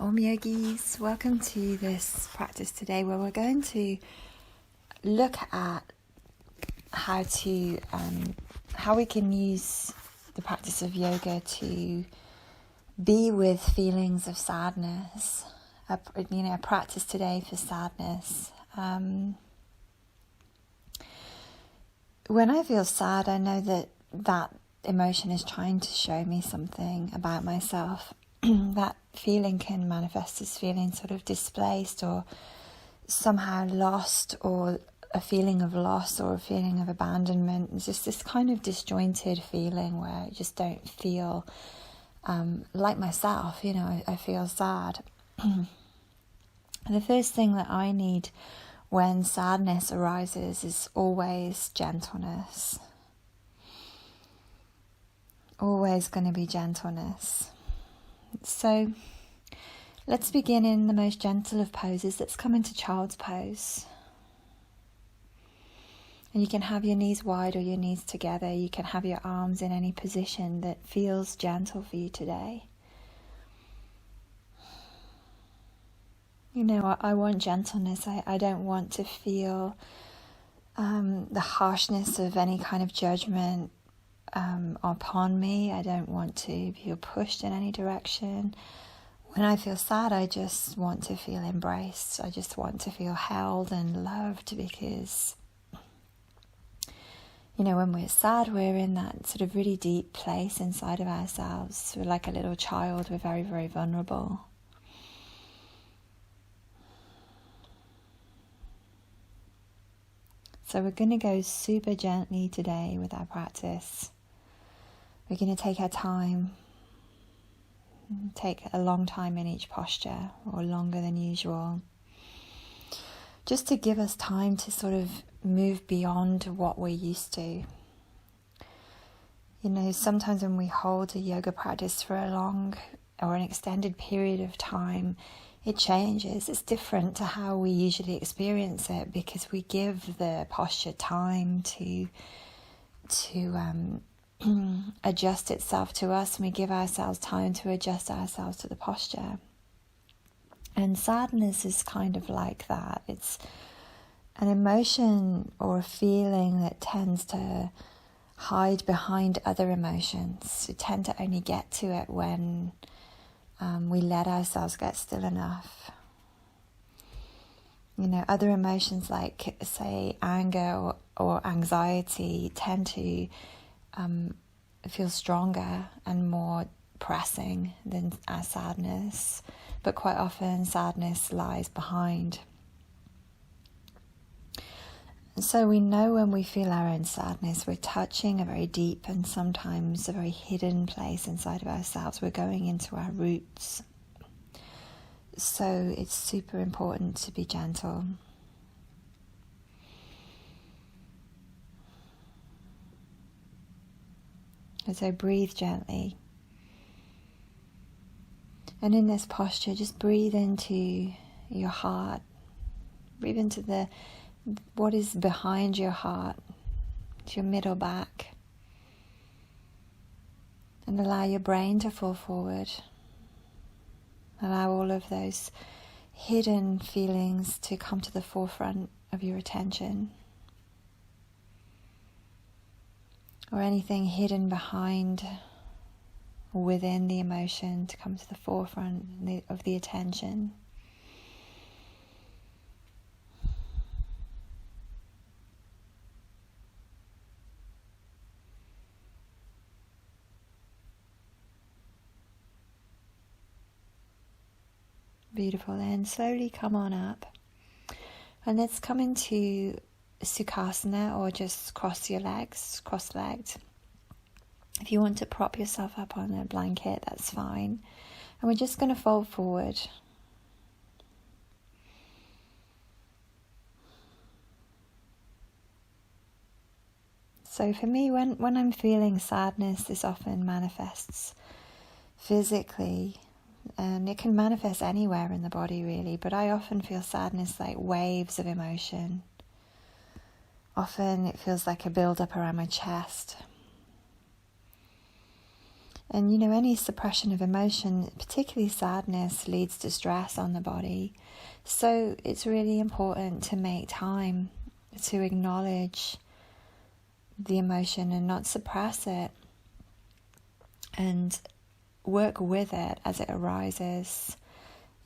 Om Yogis, welcome to this practice today where we're going to look at how we can use the practice of yoga to be with feelings of sadness. A practice today for sadness. When I feel sad, I know that emotion is trying to show me something about myself. That feeling can manifest as feeling sort of displaced or somehow lost, or a feeling of loss or a feeling of abandonment. It's just this kind of disjointed feeling where I just don't feel like myself. I feel sad. And the first thing that I need when sadness arises is always gentleness. Always going to be gentleness. So let's begin in the most gentle of poses. Let's come into child's pose. And you can have your knees wide or your knees together. You can have your arms in any position that feels gentle for you today. I want gentleness. I don't want to feel the harshness of any kind of judgment upon me. I don't want to feel pushed in any direction. When I feel sad, I just want to feel embraced. I just want to feel held and loved, because when we're sad, we're in that sort of really deep place inside of ourselves. We're like a little child. We're very, very vulnerable. So we're going to go super gently today with our practice. We're going to take our time, take a long time in each posture, or longer than usual, just to give us time to sort of move beyond what we're used to. Sometimes when we hold a yoga practice for a long or an extended period of time, it changes. It's different to how we usually experience it, because we give the posture time to adjust itself to us, and we give ourselves time to adjust ourselves to the posture. And sadness is kind of like that. It's an emotion or a feeling that tends to hide behind other emotions. We tend to only get to it when we let ourselves get still enough. Other emotions like, say, anger or anxiety tend to feel stronger and more pressing than our sadness, but quite often sadness lies behind. And so we know when we feel our own sadness, we're touching a very deep and sometimes a very hidden place inside of ourselves. We're going into our roots. So it's super important to be gentle. So breathe gently. And in this posture, just breathe into your heart. Breathe into what is behind your heart, to your middle back. And allow your brain to fall forward. Allow all of those hidden feelings to come to the forefront of your attention. Or anything hidden behind or within the emotion to come to the forefront of the attention. Beautiful. Then slowly come on up. And let's come into Sukhasana, or just cross your legs, cross-legged. If you want to prop yourself up on a blanket, that's fine. And we're just going to fold forward. So for me, when I'm feeling sadness, this often manifests physically. And it can manifest anywhere in the body, really. But I often feel sadness like waves of emotion. Often it feels like a build-up around my chest. And any suppression of emotion, particularly sadness, leads to stress on the body. So it's really important to make time to acknowledge the emotion and not suppress it, and work with it as it arises.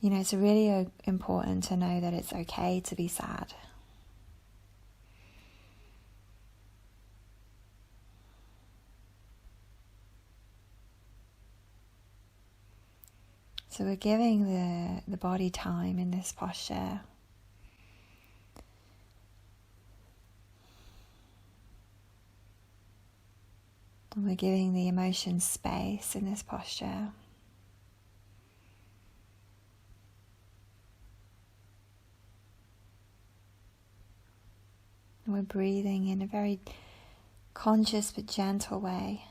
It's really important to know that it's okay to be sad. So we're giving the body time in this posture. And we're giving the emotion space in this posture. And we're breathing in a very conscious but gentle way.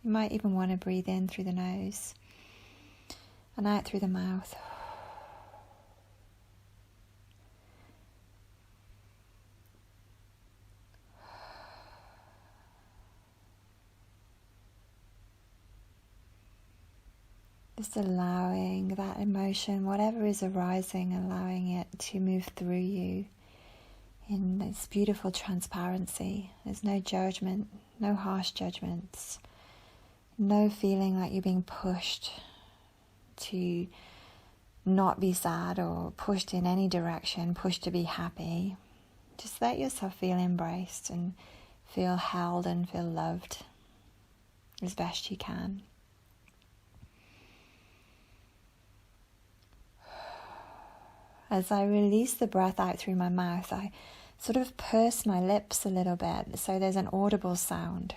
You might even want to breathe in through the nose and out through the mouth. Just allowing that emotion, whatever is arising, allowing it to move through you in this beautiful transparency. There's no judgment, no harsh judgments. No feeling like you're being pushed to not be sad or pushed in any direction, pushed to be happy. Just let yourself feel embraced and feel held and feel loved as best you can. As I release the breath out through my mouth, I sort of purse my lips a little bit, so there's an audible sound,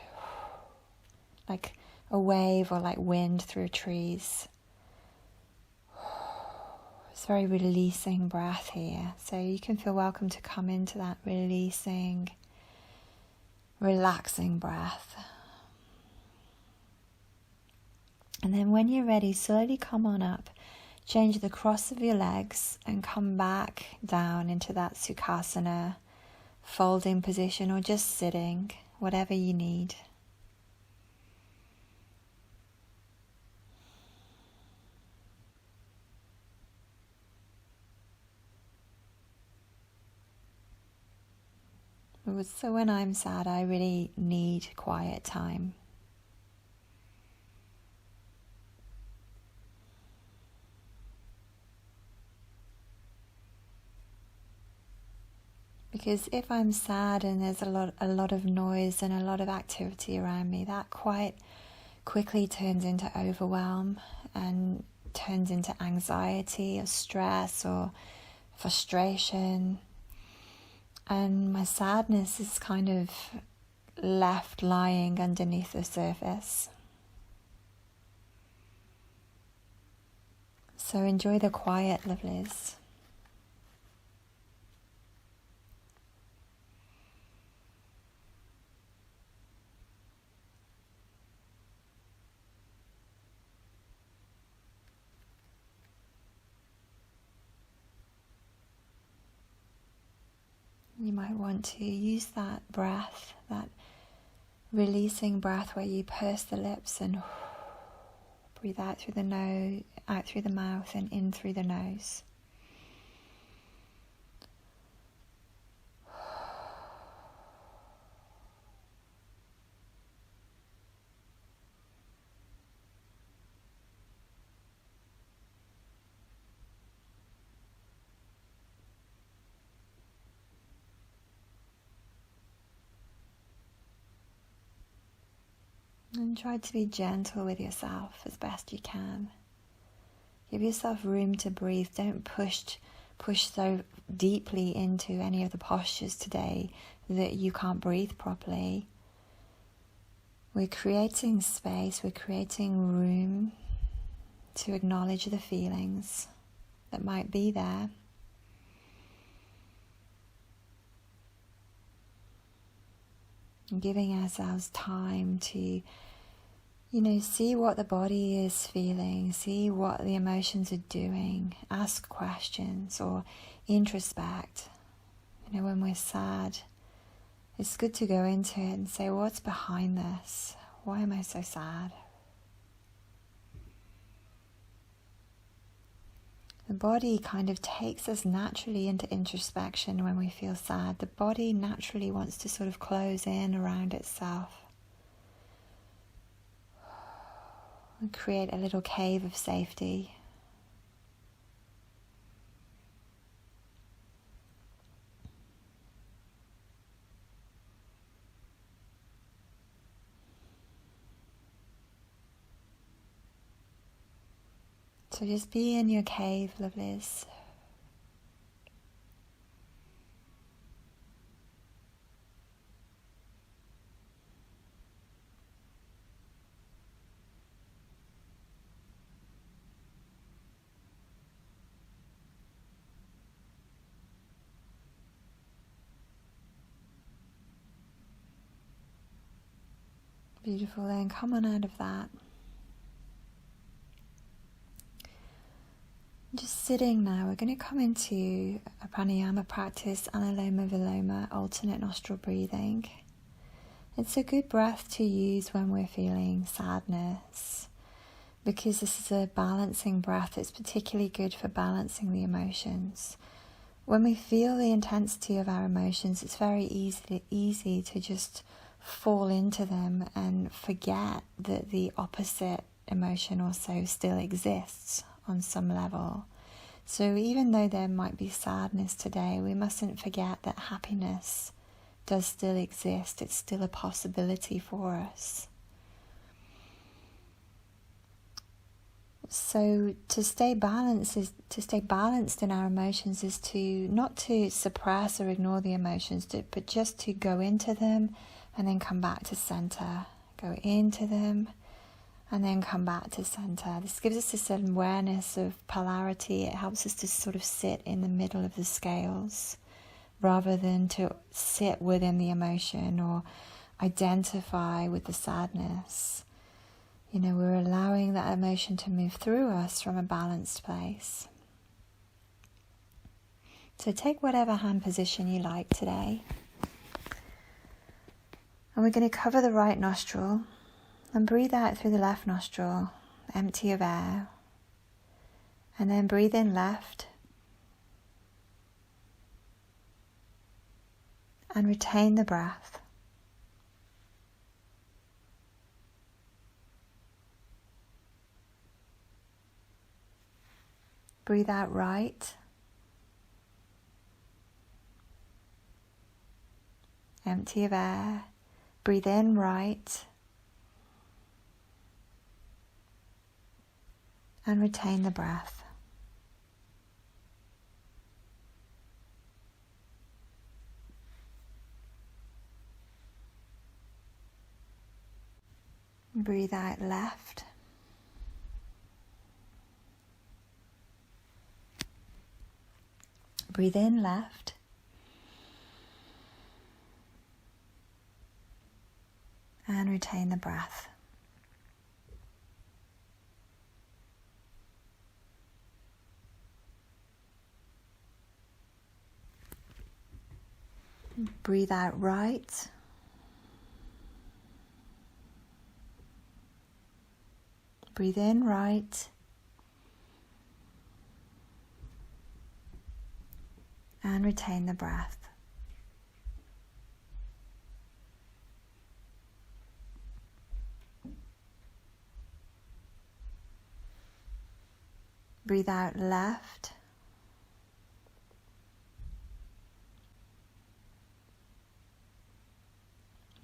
like a wave or like wind through trees. It's very releasing breath here. So you can feel welcome to come into that releasing, relaxing breath. And then when you're ready, slowly come on up. Change the cross of your legs and come back down into that Sukhasana, folding position, or just sitting, whatever you need. So when I'm sad, I really need quiet time. Because if I'm sad and there's a lot of noise and a lot of activity around me, that quite quickly turns into overwhelm and turns into anxiety or stress or frustration. And my sadness is kind of left lying underneath the surface. So enjoy the quiet, lovelies. You might want to use that breath, that releasing breath where you purse the lips and breathe out through the nose, out through the mouth and in through the nose. And try to be gentle with yourself as best you can. Give yourself room to breathe. Don't push so deeply into any of the postures today that you can't breathe properly. We're creating space, we're creating room to acknowledge the feelings that might be there. And giving ourselves time to, see what the body is feeling, see what the emotions are doing, ask questions or introspect. When we're sad, it's good to go into it and say, what's behind this? Why am I so sad? The body kind of takes us naturally into introspection when we feel sad. The body naturally wants to sort of close in around itself and create a little cave of safety. So just be in your cave, lovelies. Beautiful, then come on out of that. Just sitting now, we're going to come into a pranayama practice, Anuloma Viloma, alternate nostril breathing. It's a good breath to use when we're feeling sadness, because this is a balancing breath. It's particularly good for balancing the emotions. When we feel the intensity of our emotions, it's very easy to just fall into them and forget that the opposite emotion also still exists on some level. So even though there might be sadness today, we mustn't forget that happiness does still exist. It's still a possibility for us. So to stay balanced in our emotions is to not to suppress or ignore the emotions, but just to go into them and then come back to center. Go into them and then come back to center. This gives us this awareness of polarity. It helps us to sort of sit in the middle of the scales rather than to sit within the emotion or identify with the sadness. You know, we're allowing that emotion to move through us from a balanced place. So take whatever hand position you like today. And we're going to cover the right nostril and breathe out through the left nostril, empty of air. And then breathe in left. And retain the breath. Breathe out right. Empty of air. Breathe in right. And retain the breath. Breathe out left. Breathe in left. And retain the breath. Breathe out right. Breathe in right. And retain the breath. Breathe out left.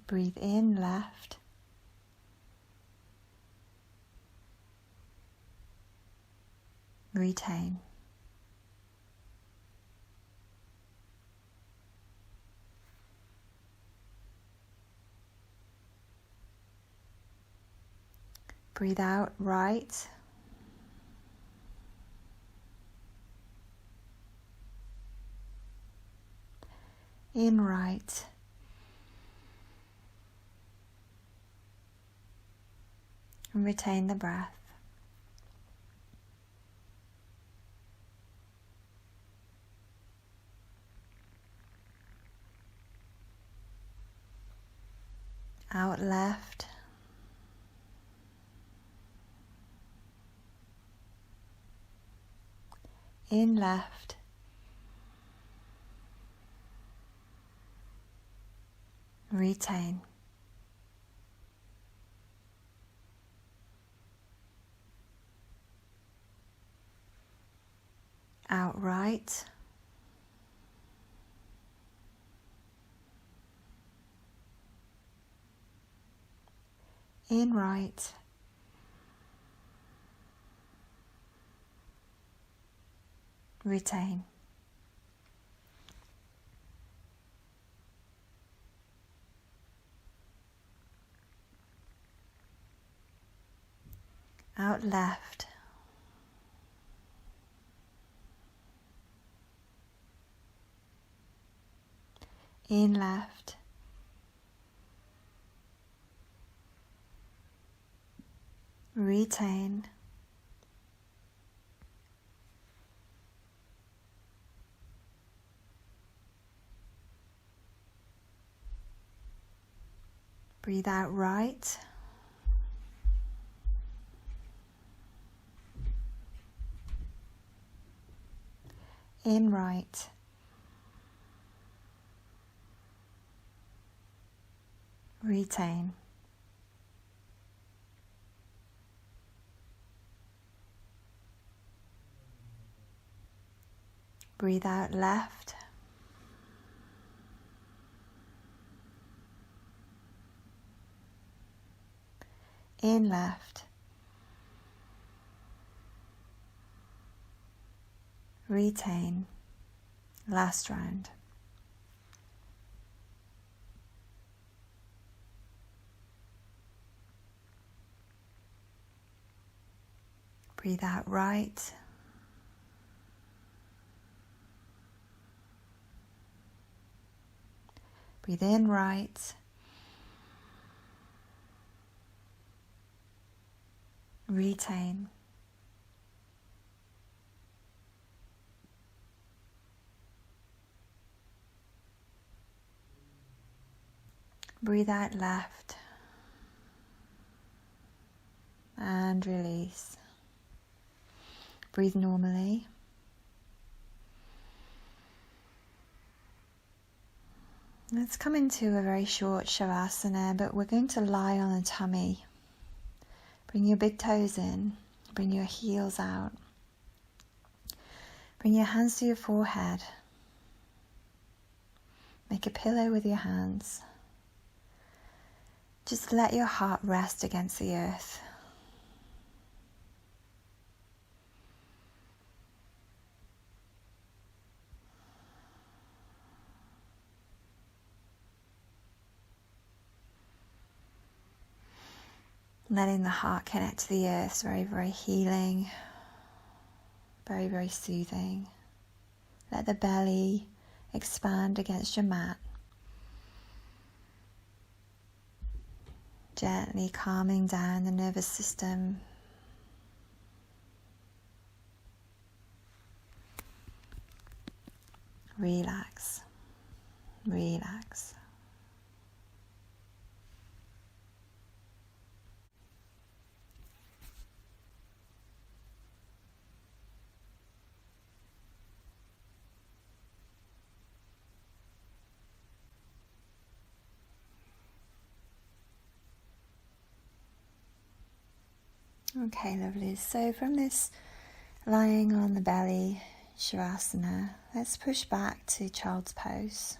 Breathe in left. Retain. Breathe out right. In right. And retain the breath. Out left. in left, retain, out right, in right, retain, out left, in left, retain, breathe out right, in right, retain, breathe out left, in left, retain, last round. Breathe out right, breathe in right, retain, breathe out left, and release. Breathe normally. Let's come into a very short Shavasana, but we're going to lie on the tummy. Bring your big toes in, bring your heels out. Bring your hands to your forehead. Make a pillow with your hands. Just let your heart rest against the earth. Letting the heart connect to the earth is very, very healing, very, very soothing. Let the belly expand against your mat. Gently calming down the nervous system. Relax, relax. Okay, lovely. So from this lying on the belly, Shavasana, let's push back to Child's Pose.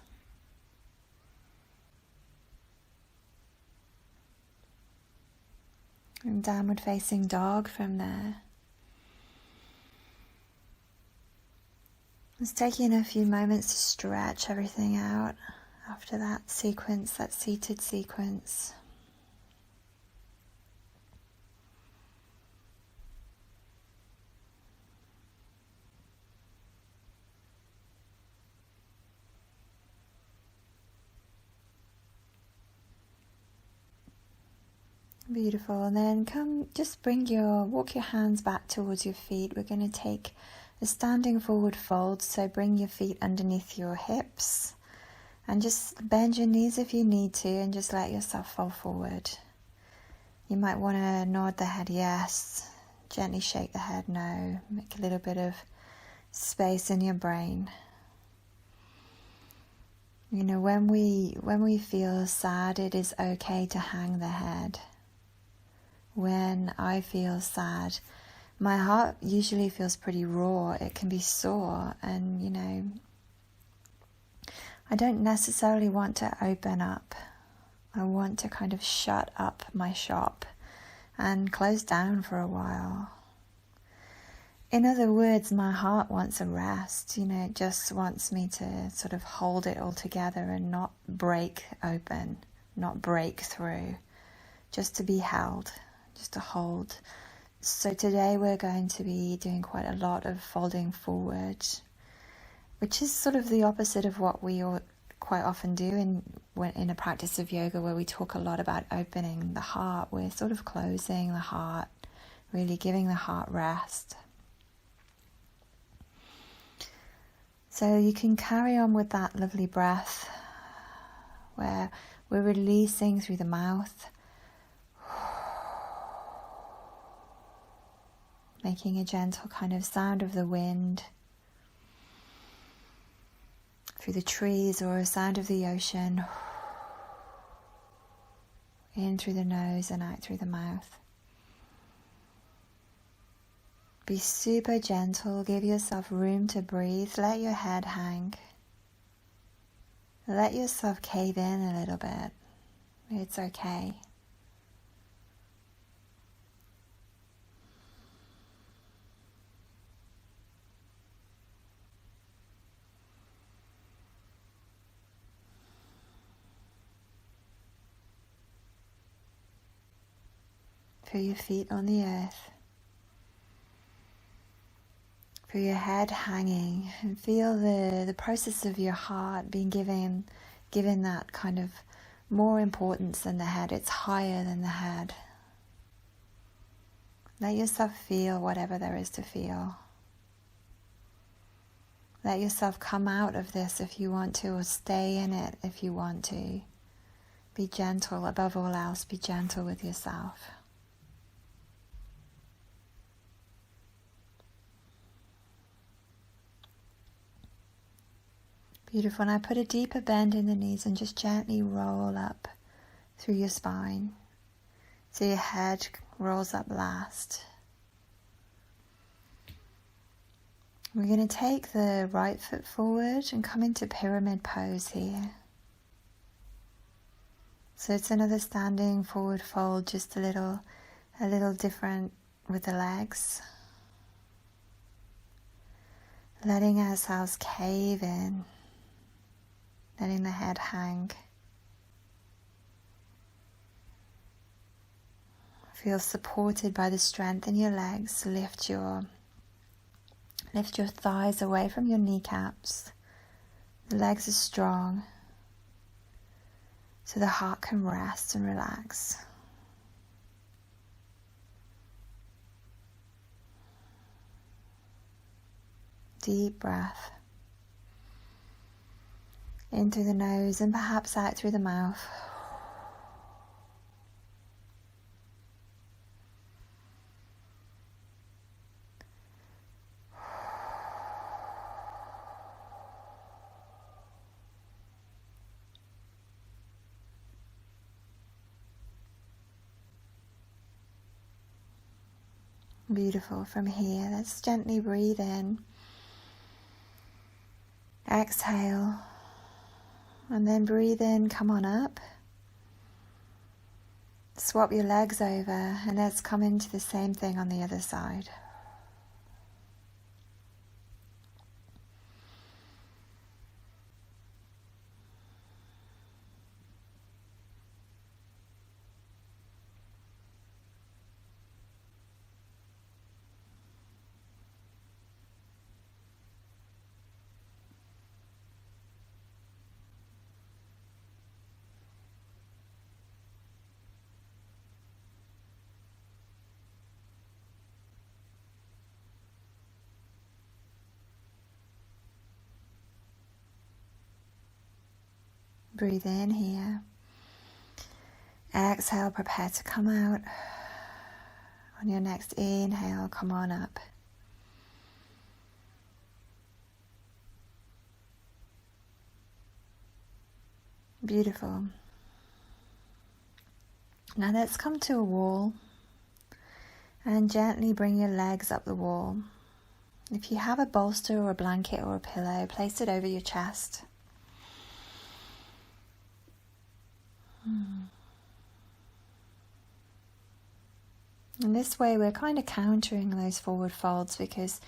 And Downward Facing Dog from there. Just taking a few moments to stretch everything out after that sequence, that seated sequence. Beautiful. And then walk your hands back towards your feet. We're going to take a standing forward fold. So bring your feet underneath your hips and just bend your knees if you need to and just let yourself fall forward. You might want to nod the head yes, gently shake the head no, make a little bit of space in your brain. You know, when we feel sad, it is okay to hang the head. When I feel sad, my heart usually feels pretty raw. It can be sore, and you know, I don't necessarily want to open up. I want to kind of shut up my shop and close down for a while. In other words, my heart wants a rest. You know, it just wants me to sort of hold it all together and not break open, not break through, just to be held, just to hold. So today we're going to be doing quite a lot of folding forward, which is sort of the opposite of what we quite often do in a practice of yoga, where we talk a lot about opening the heart. We're sort of closing the heart, really giving the heart rest. So you can carry on with that lovely breath where we're releasing through the mouth, making a gentle kind of sound of the wind through the trees, or a sound of the ocean, in through the nose and out through the mouth. Be super gentle, give yourself room to breathe, let your head hang. Let yourself cave in a little bit. It's okay. Feel your feet on the earth. Feel your head hanging, and feel the process of your heart being given that kind of more importance than the head. It's higher than the head. Let yourself feel whatever there is to feel. Let yourself come out of this if you want to, or stay in it if you want to. Be gentle, above all else, be gentle with yourself. Beautiful. Now put a deeper bend in the knees and just gently roll up through your spine. So your head rolls up last. We're going to take the right foot forward and come into pyramid pose here. So it's another standing forward fold, just a little different with the legs. Letting ourselves cave in. Letting the head hang. Feel supported by the strength in your legs. Lift your thighs away from your kneecaps. The legs are strong, so the heart can rest and relax. Deep breath. In through the nose and perhaps out through the mouth. Beautiful. From here, let's gently breathe in. Exhale. And then breathe in, come on up. Swap your legs over and let's come into the same thing on the other side. Breathe in here. Exhale, prepare to come out. On your next inhale, come on up. Beautiful. Now let's come to a wall and gently bring your legs up the wall. If you have a bolster or a blanket or a pillow, place it over your chest. And this way we're kind of countering those forward folds, because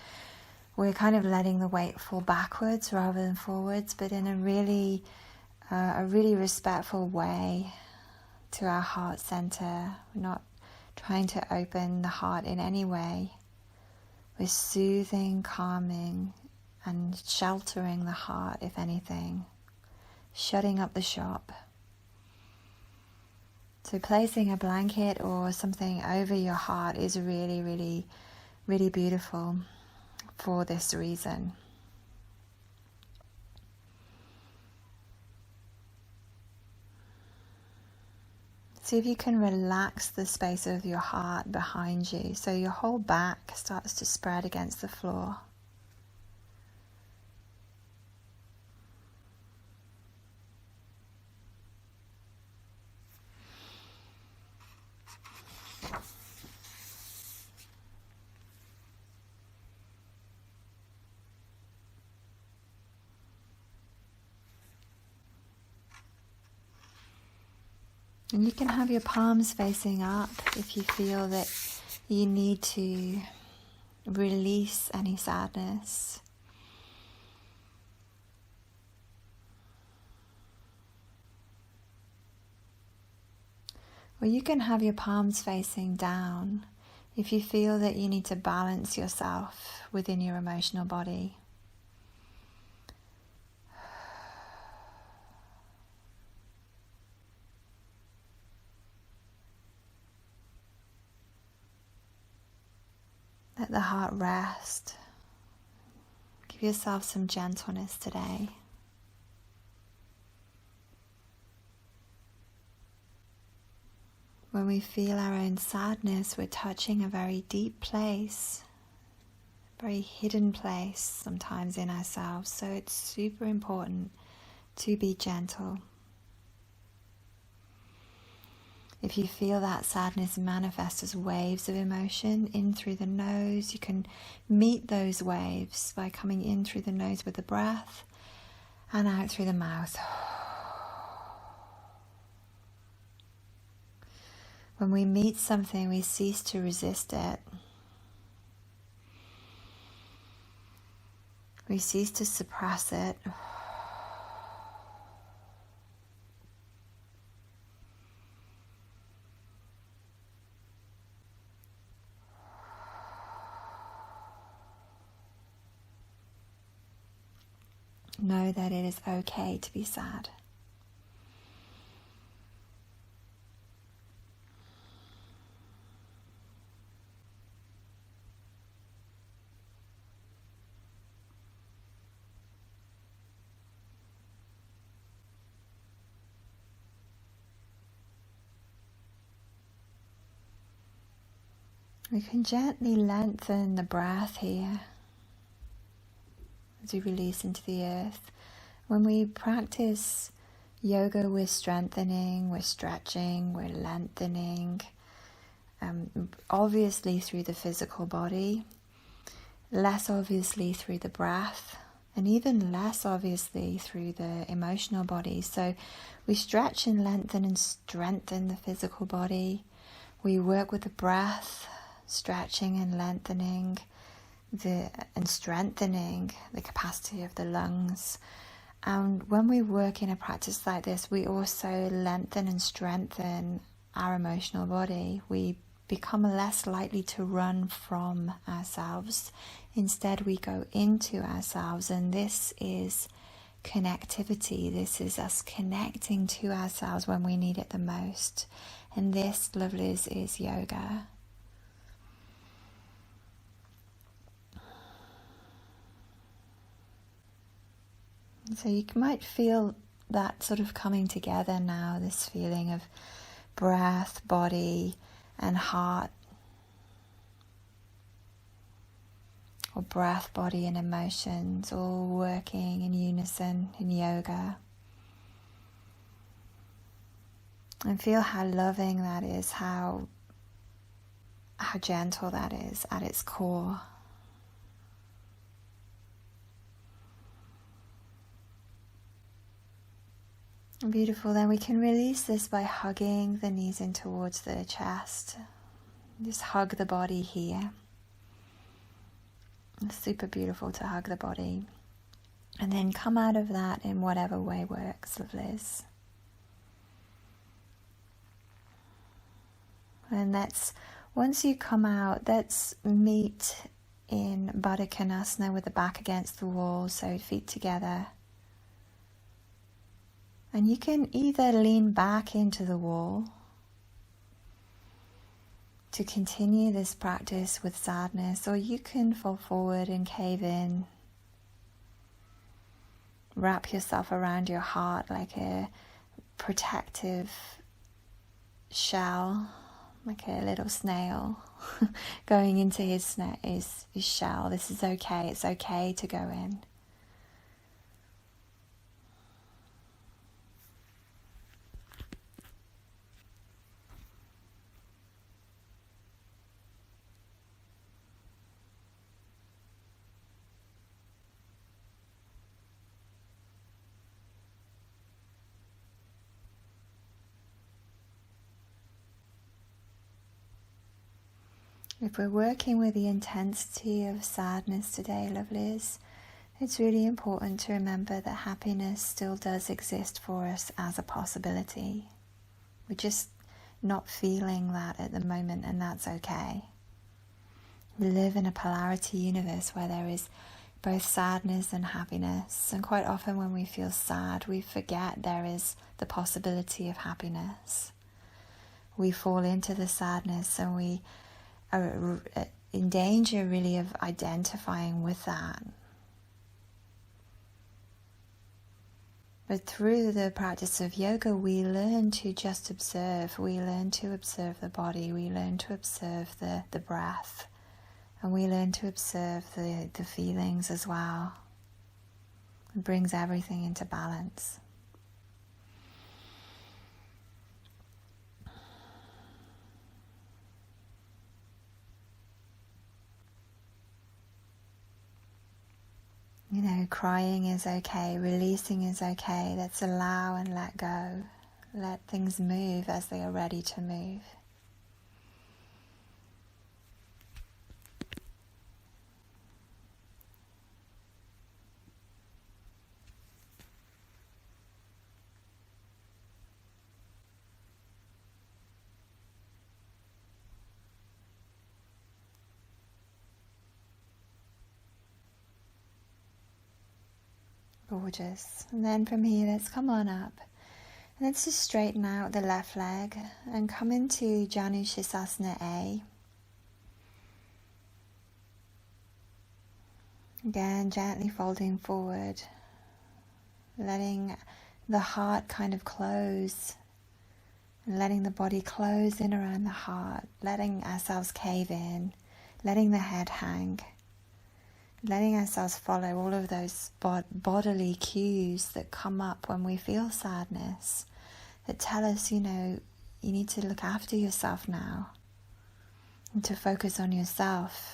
we're kind of letting the weight fall backwards rather than forwards, but in a really respectful way to our heart center. We're not trying to open the heart in any way. We're soothing, calming, and sheltering the heart, if anything, shutting up the shop. So placing a blanket or something over your heart is really, really, really beautiful for this reason. See if you can relax the space of your heart behind you, so your whole back starts to spread against the floor. And you can have your palms facing up if you feel that you need to release any sadness. Or you can have your palms facing down if you feel that you need to balance yourself within your emotional body. Let the heart rest. Give yourself some gentleness today. When we feel our own sadness, we're touching a very deep place, a very hidden place sometimes in ourselves. So it's super important to be gentle. If you feel that sadness manifest as waves of emotion in through the nose, you can meet those waves by coming in through the nose with the breath and out through the mouth. When we meet something, we cease to resist it. We cease to suppress it. Know that it is okay to be sad. We can gently lengthen the breath here as we release into the earth. When we practice yoga, we're strengthening, we're stretching, we're lengthening, obviously through the physical body, less obviously through the breath, and even less obviously through the emotional body. So we stretch and lengthen and strengthen the physical body. We work with the breath, stretching and lengthening and strengthening the capacity of the lungs. And when we work in a practice like this, we also lengthen and strengthen our emotional body. We become less likely to run from ourselves. Instead, we go into ourselves, and this is connectivity. This is us connecting to ourselves when we need it the most. And this, lovelies, is yoga. So you might feel that sort of coming together now, this feeling of breath, body, and heart. Or breath, body, and emotions all working in unison in yoga. And feel how loving that is, how gentle that is at its core. Beautiful. Then we can release this by hugging the knees in towards the chest. Just hug the body here. It's super beautiful to hug the body. And then come out of that in whatever way works, Liz. And once you come out, let's meet in Baddha Konasana with the back against the wall, so feet together. And you can either lean back into the wall to continue this practice with sadness, or you can fall forward and cave in. Wrap yourself around your heart like a protective shell, like a little snail going into his shell. This is okay. It's okay to go in. If we're working with the intensity of sadness today, lovelies, it's really important to remember that happiness still does exist for us as a possibility. We're just not feeling that at the moment, and that's okay. We live in a polarity universe where there is both sadness and happiness, and quite often when we feel sad, we forget there is the possibility of happiness. We fall into the sadness and we are in danger really of identifying with that. But through the practice of yoga, we learn to just observe. We learn to observe the body. We learn to observe the breath. And we learn to observe the feelings as well. It brings everything into balance. You know, crying is okay, releasing is okay. Let's allow and let go. Let things move as they are ready to move. Gorgeous. And then from here, let's come on up. And let's just straighten out the left leg and come into Janu Sirsasana A. Again, gently folding forward, letting the heart kind of close, and letting the body close in around the heart, letting ourselves cave in, letting the head hang. Letting ourselves follow all of those bodily cues that come up when we feel sadness, that tell us, you know, you need to look after yourself now and to focus on yourself.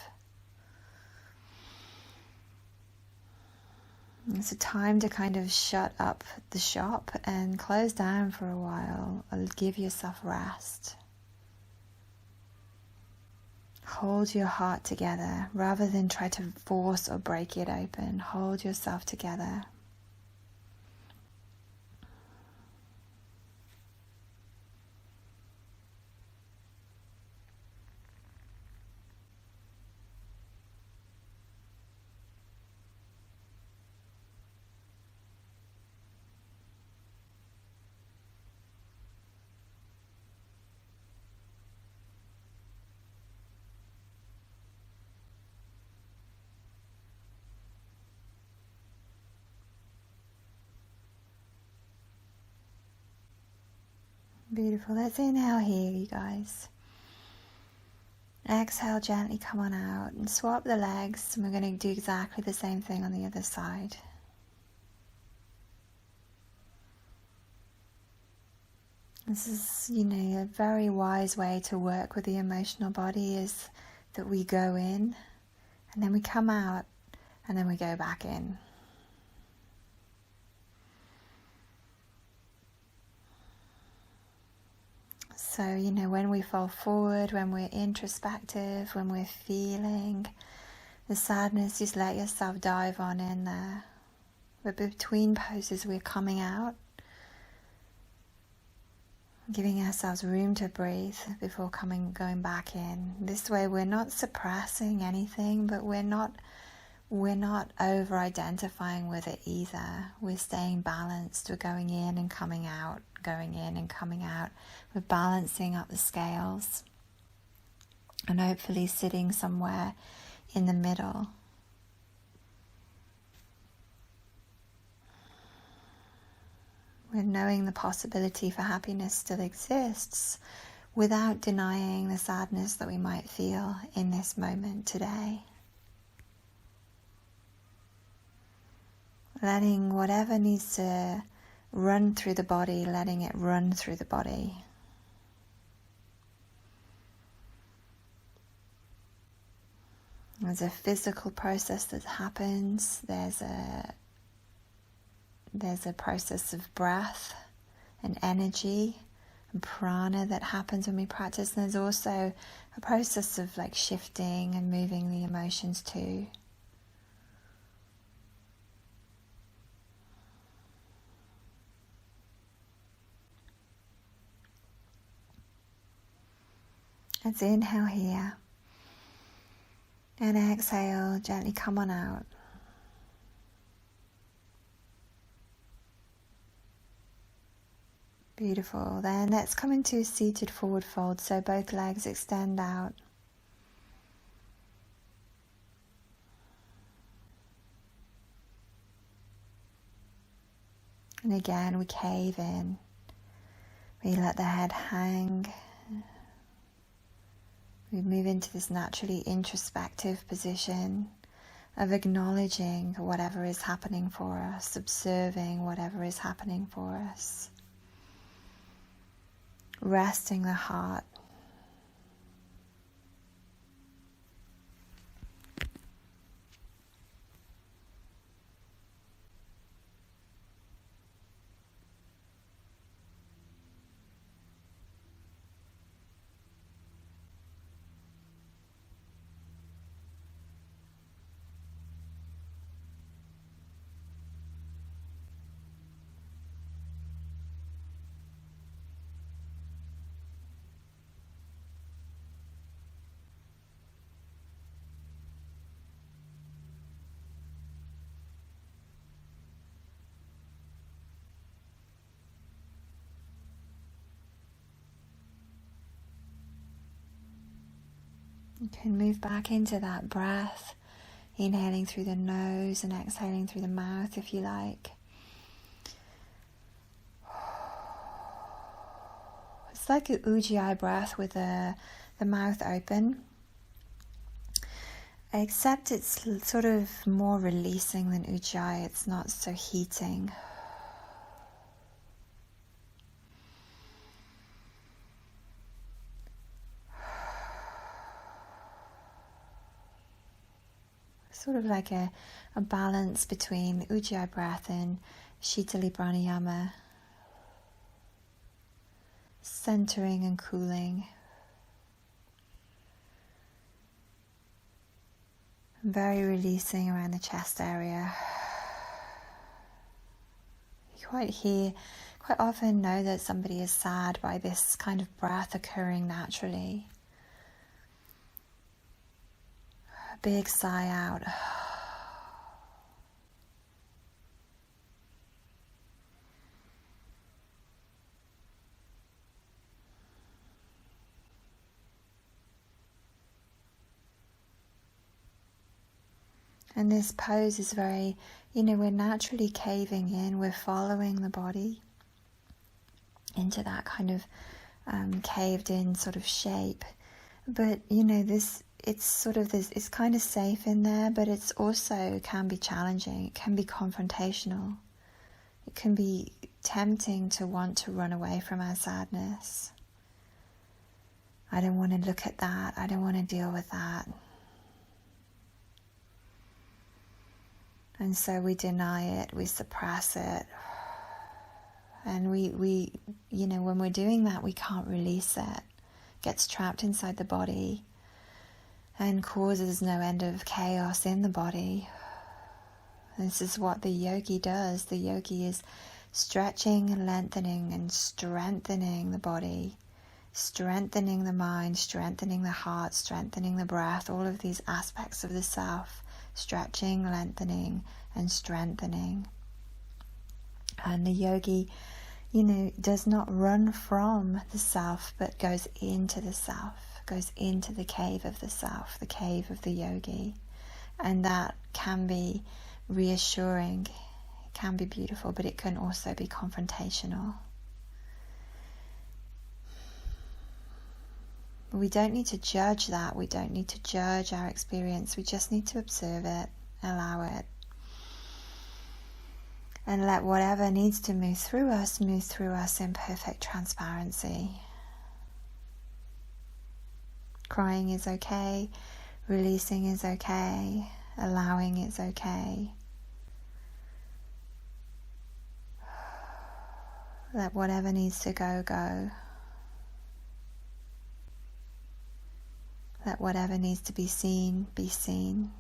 It's a time to kind of shut up the shop and close down for a while, or give yourself rest. Hold your heart together rather than try to force or break it open. Hold yourself together. Beautiful. Let's inhale here, you guys. Exhale, gently come on out and swap the legs, and we're going to do exactly the same thing on the other side. This is, a very wise way to work with the emotional body is that we go in and then we come out and then we go back in. So, when we fall forward, when we're introspective, when we're feeling the sadness, just let yourself dive on in there. But between poses, we're coming out, giving ourselves room to breathe before going back in. This way, we're not suppressing anything, but we're not over-identifying with it either. We're staying balanced. We're going in and coming out, going in and coming out. We're balancing up the scales and hopefully sitting somewhere in the middle. We're knowing the possibility for happiness still exists without denying the sadness that we might feel in this moment today. Letting whatever needs to run through the body, letting it run through the body. There's a physical process that happens. There's a process of breath and energy and prana that happens when we practice. And there's also a process of shifting and moving the emotions too. Let's inhale here and exhale, gently come on out. Beautiful. Then let's come into a seated forward fold, so both legs extend out. And again, we cave in. We let the head hang. We move into this naturally introspective position of acknowledging whatever is happening for us, observing whatever is happening for us. Resting the heart. You can move back into that breath, inhaling through the nose and exhaling through the mouth if you like. It's like an Ujjayi breath with the mouth open, except it's sort of more releasing than Ujjayi. It's not so heating. Sort of like a balance between Ujjayi breath and Shitali Pranayama, centering and cooling. Very releasing around the chest area. You quite often know that somebody is sad by this kind of breath occurring naturally. A big sigh out. And this pose is very, we're naturally caving in, we're following the body into that kind of caved in sort of shape. But, it's sort of this, it's kind of safe in there, but it can be challenging, it can be confrontational. It can be tempting to want to run away from our sadness. I don't want to look at that. I don't want to deal with that. And so we deny it, we suppress it. And we when we're doing that, we can't release it. It gets trapped inside the body and causes no end of chaos in the body. This is what the yogi does. The yogi is stretching and lengthening and strengthening the body, strengthening the mind, strengthening the heart, strengthening the breath, all of these aspects of the self, stretching, lengthening, and strengthening. And the yogi, does not run from the self, but goes into the self, goes into the cave of the self, the cave of the yogi. And that can be reassuring, it can be beautiful, but it can also be confrontational. We don't need to judge that. We don't need to judge our experience. We just need to observe it, allow it, and let whatever needs to move through us in perfect transparency. Crying is okay, releasing is okay, allowing is okay. Let whatever needs to go, go. Let whatever needs to be seen, be seen.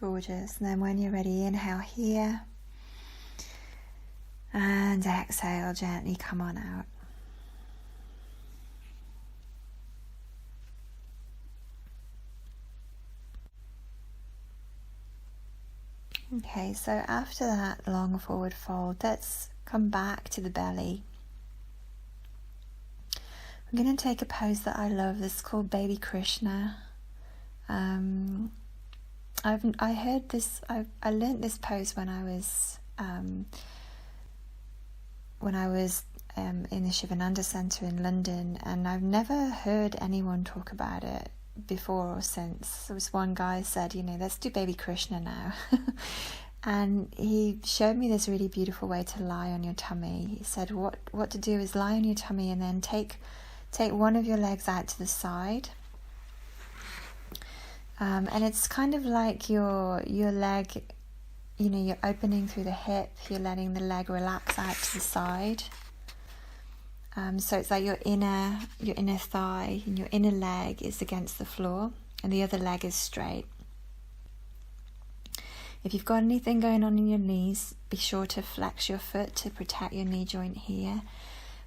Gorgeous. And then when you're ready, inhale here. And exhale, gently come on out. Okay, so after that long forward fold, let's come back to the belly. I'm going to take a pose that I love. This is called Baby Krishna. I learned this pose when I was in the Shivananda Centre in London, and I've never heard anyone talk about it before or since. There was one guy said, let's do Baby Krishna now. And he showed me this really beautiful way to lie on your tummy. He said what to do is lie on your tummy and then take one of your legs out to the side. And it's kind of like your leg, you're opening through the hip, you're letting the leg relax out to the side. So it's like your inner thigh and your inner leg is against the floor and the other leg is straight. If you've got anything going on in your knees, be sure to flex your foot to protect your knee joint here.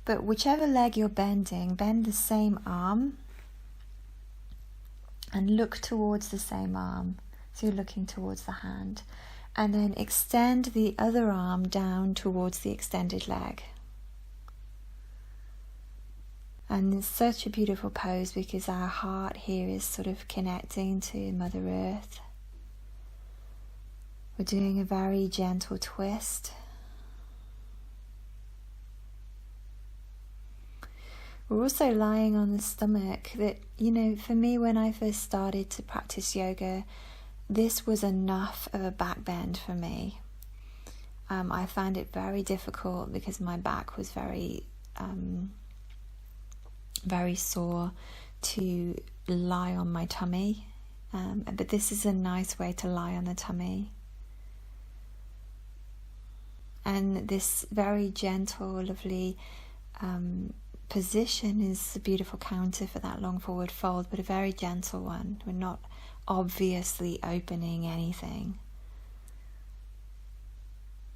But whichever leg you're bending, bend the same arm and look towards the same arm. So you're looking towards the hand. And then extend the other arm down towards the extended leg. And it's such a beautiful pose because our heart here is sort of connecting to Mother Earth. We're doing a very gentle twist. We're also lying on the stomach. That, for me, when I first started to practice yoga, this was enough of a back bend for me. I found it very difficult because my back was very sore to lie on my tummy. But this is a nice way to lie on the tummy. And this very gentle, lovely position is a beautiful counter for that long forward fold, but a very gentle one. We're not obviously opening anything.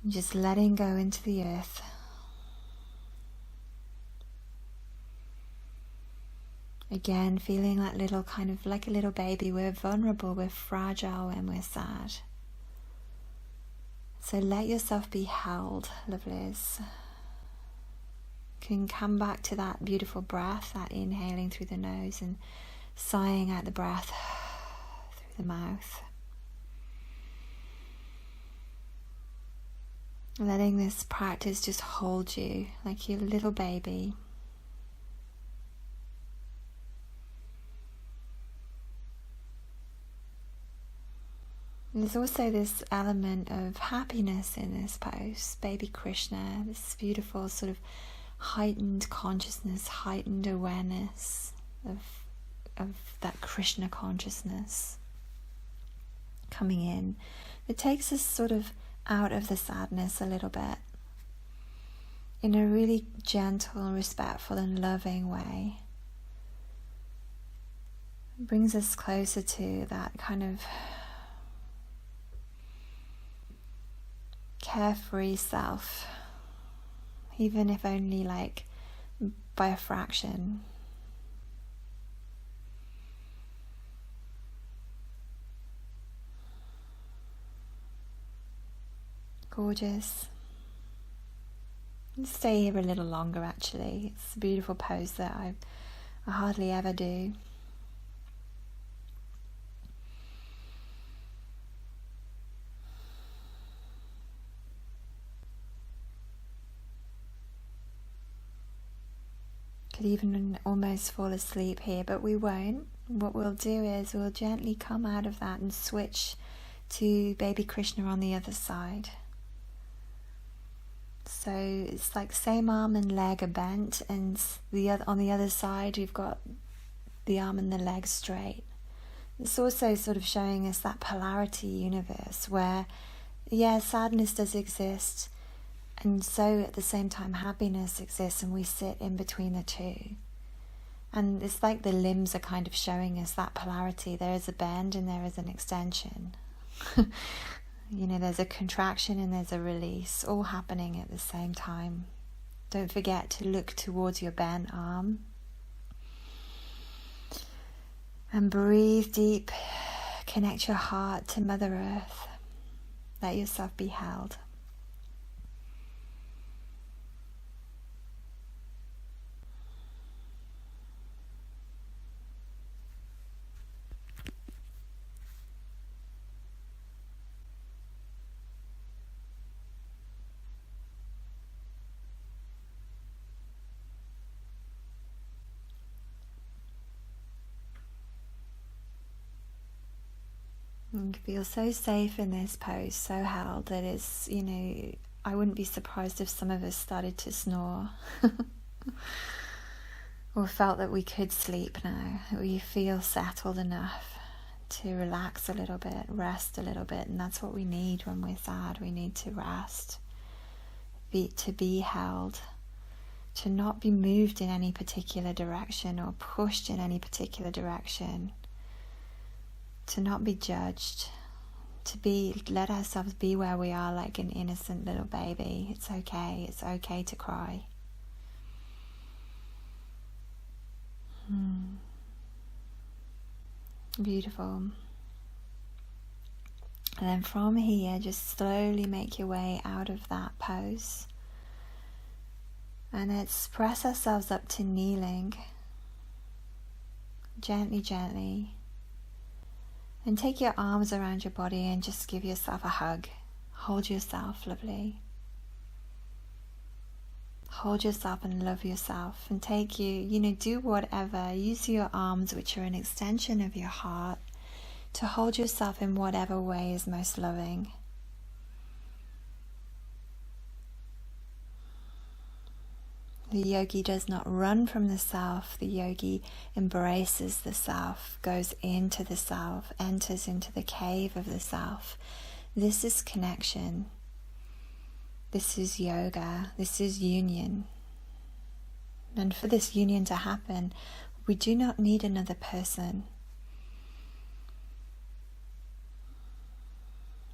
Just letting go into the earth. Again, feeling like like a little baby. We're vulnerable, we're fragile when we're sad. So let yourself be held, lovelies. You can come back to that beautiful breath, that inhaling through the nose and sighing out the breath through the mouth. Letting this practice just hold you like your little baby. And there's also this element of happiness in this pose. Baby Krishna, this beautiful sort of heightened consciousness, heightened awareness of that Krishna consciousness coming in. It takes us sort of out of the sadness a little bit in a really gentle, respectful and loving way. It brings us closer to that kind of carefree self, even if only like by a fraction. Gorgeous. Stay here a little longer actually. It's a beautiful pose that I hardly ever do. Could even almost fall asleep here, but we won't. What we'll do is we'll gently come out of that and switch to Baby Krishna on the other side. So it's like same arm and leg are bent, and on the other side we've got the arm and the leg straight. It's also sort of showing us that polarity universe where, yeah, sadness does exist, and so at the same time happiness exists, and we sit in between the two. And it's like the limbs are kind of showing us that polarity. There is a bend and there is an extension. You know, there's a contraction and there's a release, all happening at the same time. Don't forget to look towards your bent arm. And breathe deep. Connect your heart to Mother Earth. Let yourself be held. You feel so safe in this pose, so held that it's, you know, I wouldn't be surprised if some of us started to snore or felt that we could sleep now, that we feel settled enough to relax a little bit, rest a little bit. And that's what we need when we're sad. We need to rest, to be held, to not be moved in any particular direction or pushed in any particular direction, to not be judged, to let ourselves be where we are like an innocent little baby. It's okay to cry. Beautiful. And then from here, just slowly make your way out of that pose. And let's press ourselves up to kneeling. Gently, gently. And take your arms around your body and just give yourself a hug. Hold yourself, lovely. Hold yourself and love yourself. And do whatever. Use your arms, which are an extension of your heart, to hold yourself in whatever way is most loving. The yogi does not run from the self. The yogi embraces the self, goes into the self, enters into the cave of the self. This is connection. This is yoga. This is union. And for this union to happen, we do not need another person.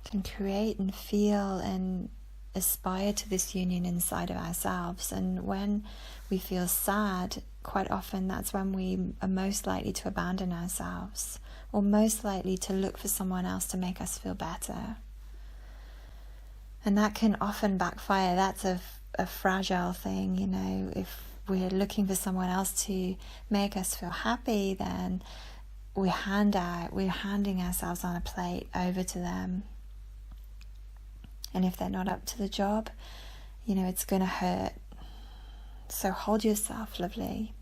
We can create and feel and aspire to this union inside of ourselves. And when we feel sad, quite often that's when we are most likely to abandon ourselves, or most likely to look for someone else to make us feel better. And that can often backfire. That's a fragile thing, you know. If we're looking for someone else to make us feel happy, then we're handing ourselves on a plate over to them. And if they're not up to the job, you know, it's going to hurt. So hold yourself, lovely.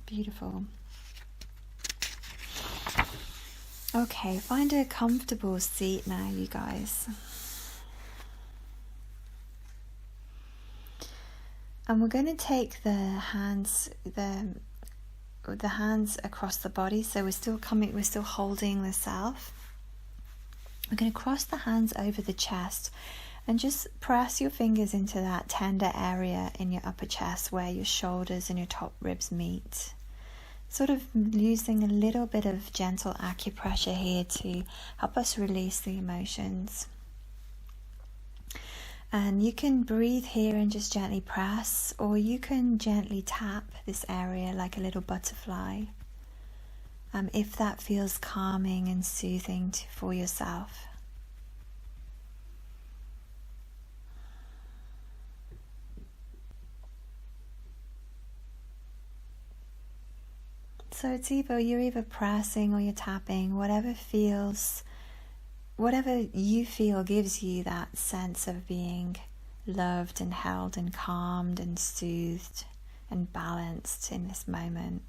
Beautiful. Okay, find a comfortable seat now, you guys. And we're going to take the hands across the body. So we're still holding the self. We're going to cross the hands over the chest and just press your fingers into that tender area in your upper chest where your shoulders and your top ribs meet. Sort of using a little bit of gentle acupressure here to help us release the emotions. And you can breathe here and just gently press, or you can gently tap this area like a little butterfly, if that feels calming and soothing for yourself. So it's you're either pressing or you're tapping, whatever you feel gives you that sense of being loved and held and calmed and soothed and balanced in this moment.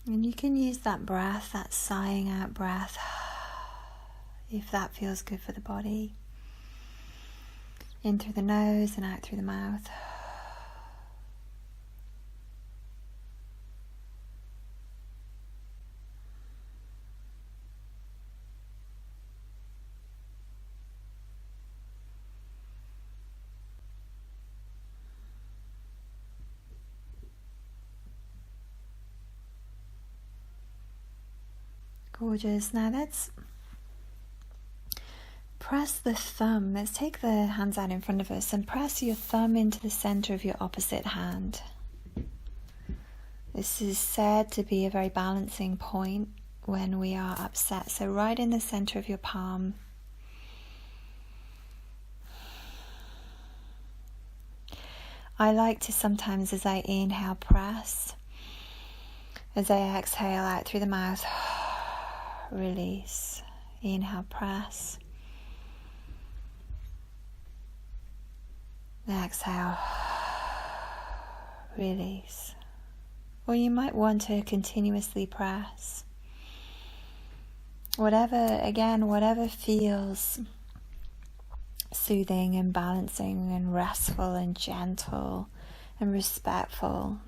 And you can use that breath, that sighing out breath, if that feels good for the body. In through the nose and out through the mouth. Gorgeous. Now let's press the thumb. Let's take the hands out in front of us and press your thumb into the center of your opposite hand. This is said to be a very balancing point when we are upset. So right in the center of your palm. I like to sometimes, as I inhale, press. As I exhale out through the mouth, release. Inhale, press. Exhale, release. Or you might want to continuously press. Whatever feels soothing and balancing and restful and gentle and respectful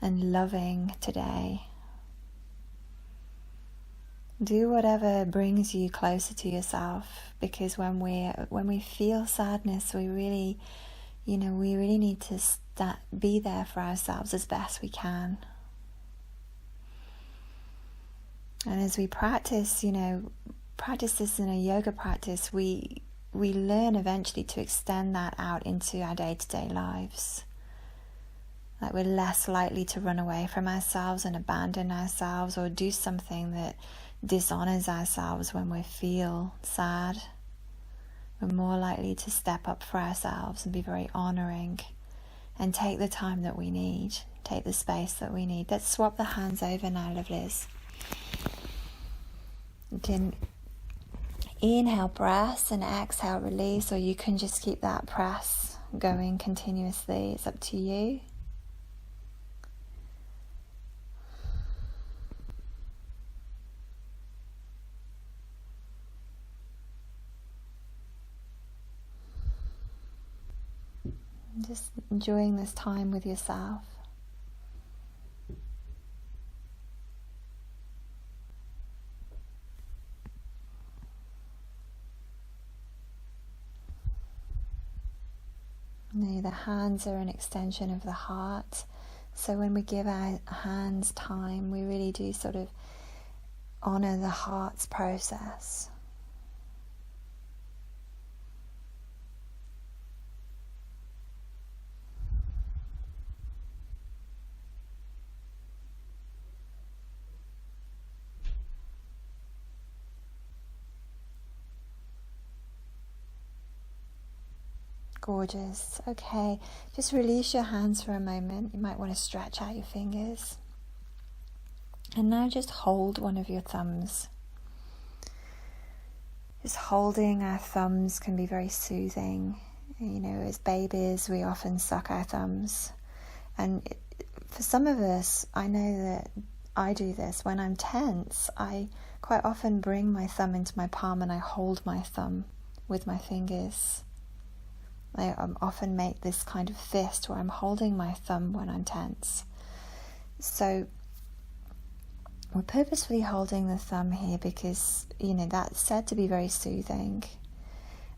and loving today. Do whatever brings you closer to yourself, because when we feel sadness, we really need to be there for ourselves as best we can. And as we practice this in a yoga practice, we learn eventually to extend that out into our day-to-day lives. Like we're less likely to run away from ourselves and abandon ourselves or do something that dishonors ourselves when we feel sad. We're more likely to step up for ourselves and be very honoring and take the time that we need, take the space that we need. Let's swap the hands over now, lovelies. You can inhale, press, and exhale, release, or you can just keep that press going continuously. It's up to you. Just enjoying this time with yourself. The hands are an extension of the heart. So when we give our hands time, we really do sort of honor the heart's process. Gorgeous. Okay, just release your hands for a moment. You might want to stretch out your fingers. And now just hold one of your thumbs. Just holding our thumbs can be very soothing. You know, as babies, we often suck our thumbs. And for some of us, I know that I do this. When I'm tense, I quite often bring my thumb into my palm and I hold my thumb with my fingers. I often make this kind of fist where I'm holding my thumb when I'm tense. So we're purposefully holding the thumb here because, you know, that's said to be very soothing.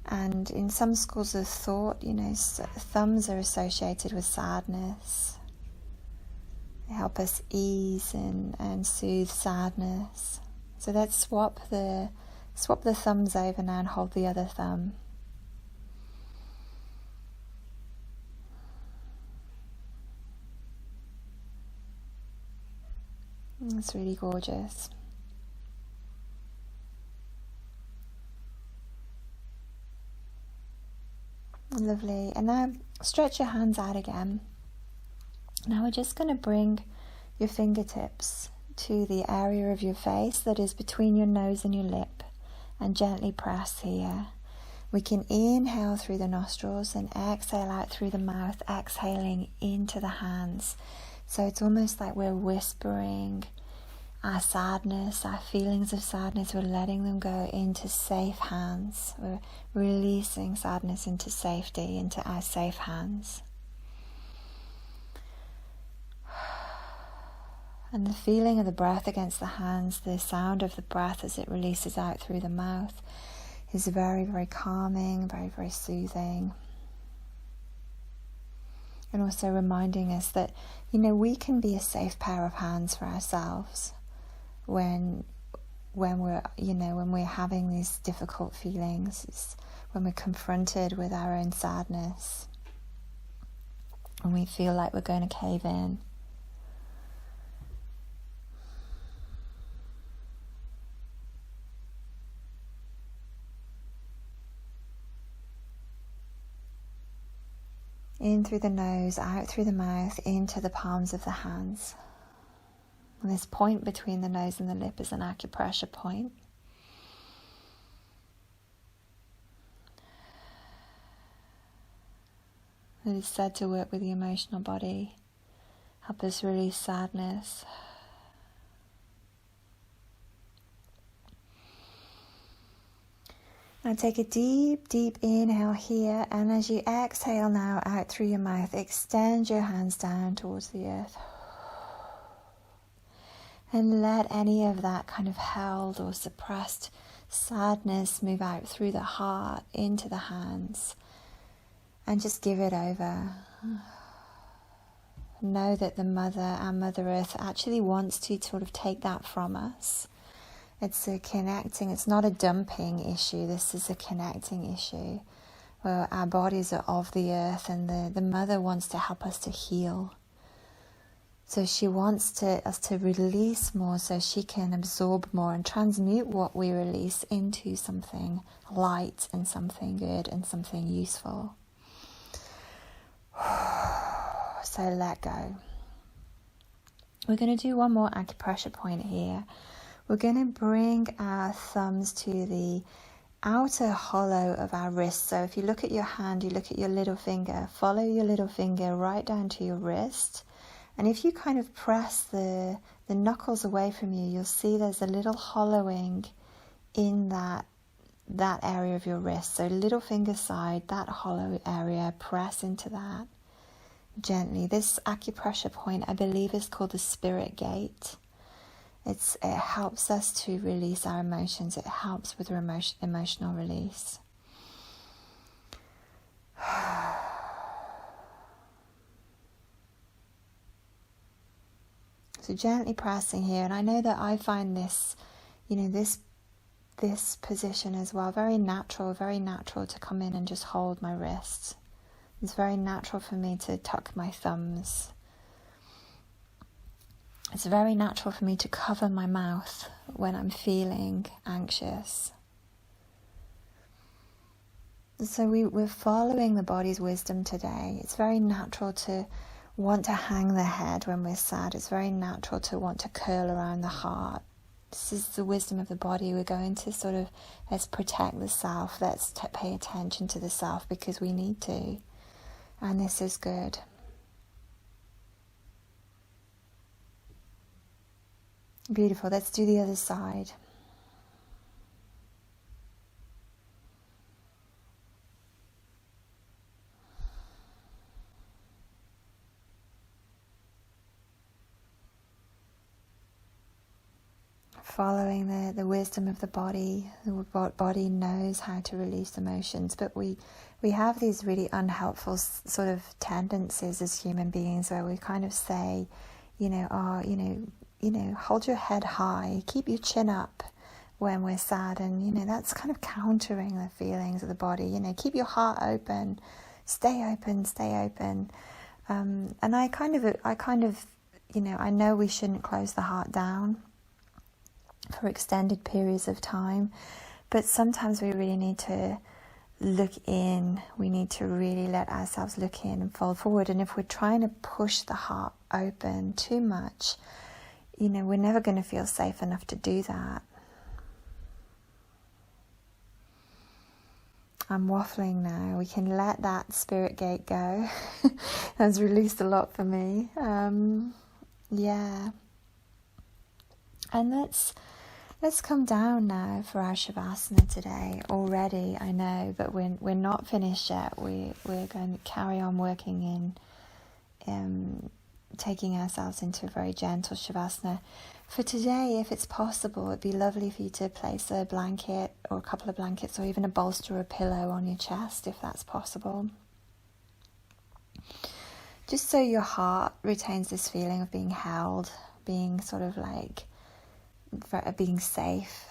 And in some schools of thought, you know, thumbs are associated with sadness. They help us ease and soothe sadness. So let's swap the thumbs over now and hold the other thumb. It's really gorgeous. Lovely. And now stretch your hands out again. Now we're just going to bring your fingertips to the area of your face that is between your nose and your lip and gently press here. We can inhale through the nostrils and exhale out through the mouth, exhaling into the hands. So it's almost like we're whispering our sadness, our feelings of sadness, we're letting them go into safe hands. We're releasing sadness into safety, into our safe hands. And the feeling of the breath against the hands, the sound of the breath as it releases out through the mouth is very, very calming, very, very soothing. And also reminding us that, you know, we can be a safe pair of hands for ourselves when we're having these difficult feelings, when we're confronted with our own sadness, and we feel like we're going to cave in. In through the nose, out through the mouth, into the palms of the hands. And this point between the nose and the lip is an acupressure point. It is said to work with the emotional body, help us release sadness. Now take a deep, deep inhale here, and as you exhale now out through your mouth, extend your hands down towards the earth. And let any of that kind of held or suppressed sadness move out through the heart, into the hands, and just give it over. Know that our Mother Earth actually wants to sort of take that from us. It's a connecting, it's not a dumping issue, this is a connecting issue. Where our bodies are of the earth and the Mother wants to help us to heal. So she wants us to release more so she can absorb more and transmute what we release into something light and something good and something useful. So let go. We're going to do one more acupressure point here. We're going to bring our thumbs to the outer hollow of our wrist. So if you look at your hand, you look at your little finger, follow your little finger right down to your wrist. And if you kind of press the knuckles away from you, you'll see there's a little hollowing in that area of your wrist. So little finger side, that hollow area, press into that gently. This acupressure point, I believe, is called the spirit gate. It helps us to release our emotions. It helps with emotional release. So gently pressing here, and I know that I find this, this position as well very natural to come in and just hold my wrists. It's very natural for me to tuck my thumbs. It's very natural for me to cover my mouth when I'm feeling anxious. So we're following the body's wisdom today. It's very natural to want to hang the head when we're sad. It's very natural to want to curl around the heart. This is the wisdom of the body. We're going to sort of, let's protect the self. Let's pay attention to the self because we need to. And this is good. Beautiful. Let's do the other side. Following the wisdom of the body. The body knows how to release emotions, but we have these really unhelpful sort of tendencies as human beings where we kind of say, hold your head high, keep your chin up when we're sad, and that's kind of countering the feelings of the body. Keep your heart open, stay open, and I kind of I know we shouldn't close the heart down for extended periods of time, but sometimes we really need to look in. We need to really let ourselves look in and fold forward. And if we're trying to push the heart open too much, we're never going to feel safe enough to do that. I'm waffling now. We can let that spirit gate go. That's released a lot for me. Yeah. And let's come down now for our Shavasana today. Already, I know, but we're not finished yet. We're going to carry on working in taking ourselves into a very gentle Shavasana. For today, if it's possible, it'd be lovely for you to place a blanket or a couple of blankets or even a bolster or a pillow on your chest, if that's possible. Just so your heart retains this feeling of being held, being sort of like being safe.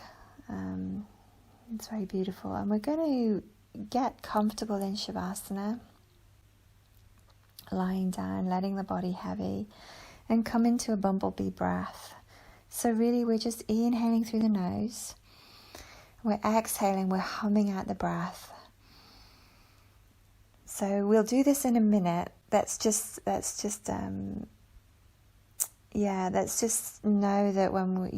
It's very beautiful. And we're going to get comfortable in Shavasana, lying down, letting the body heavy, and come into a bumblebee breath. So really we're just inhaling through the nose, we're exhaling, we're humming out the breath. So we'll do this in a minute. Let's just know that when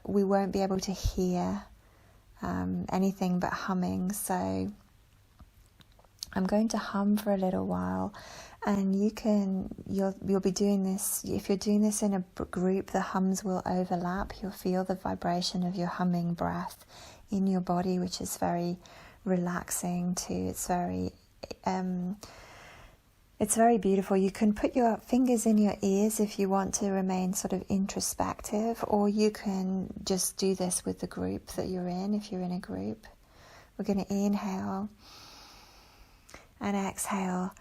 we won't be able to hear anything but humming. So I'm going to hum for a little while, and you'll be doing this. If you're doing this in a group, the hums will overlap. You'll feel the vibration of your humming breath in your body, which is very relaxing too. It's very beautiful. You can put your fingers in your ears if you want to remain sort of introspective, or you can just do this with the group that you're in, if you're in a group. We're going to inhale and exhale.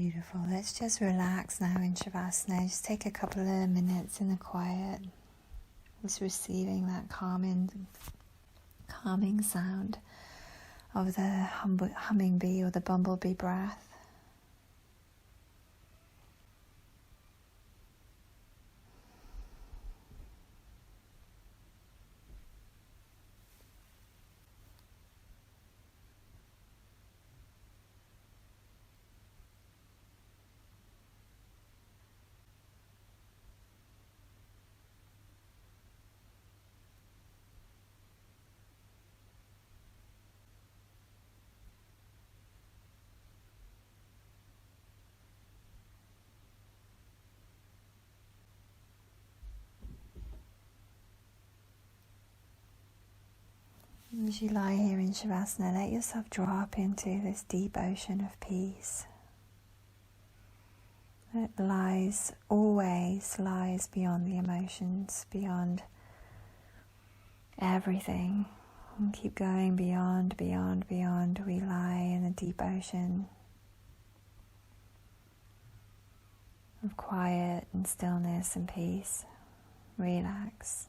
Beautiful. Let's just relax now in Shavasana. Just take a couple of minutes in the quiet. Just receiving that calming sound of the humming bee or the bumblebee breath. As you lie here in Shavasana, let yourself drop into this deep ocean of peace that always lies beyond the emotions, beyond everything. And keep going beyond. We lie in a deep ocean of quiet and stillness and peace. Relax.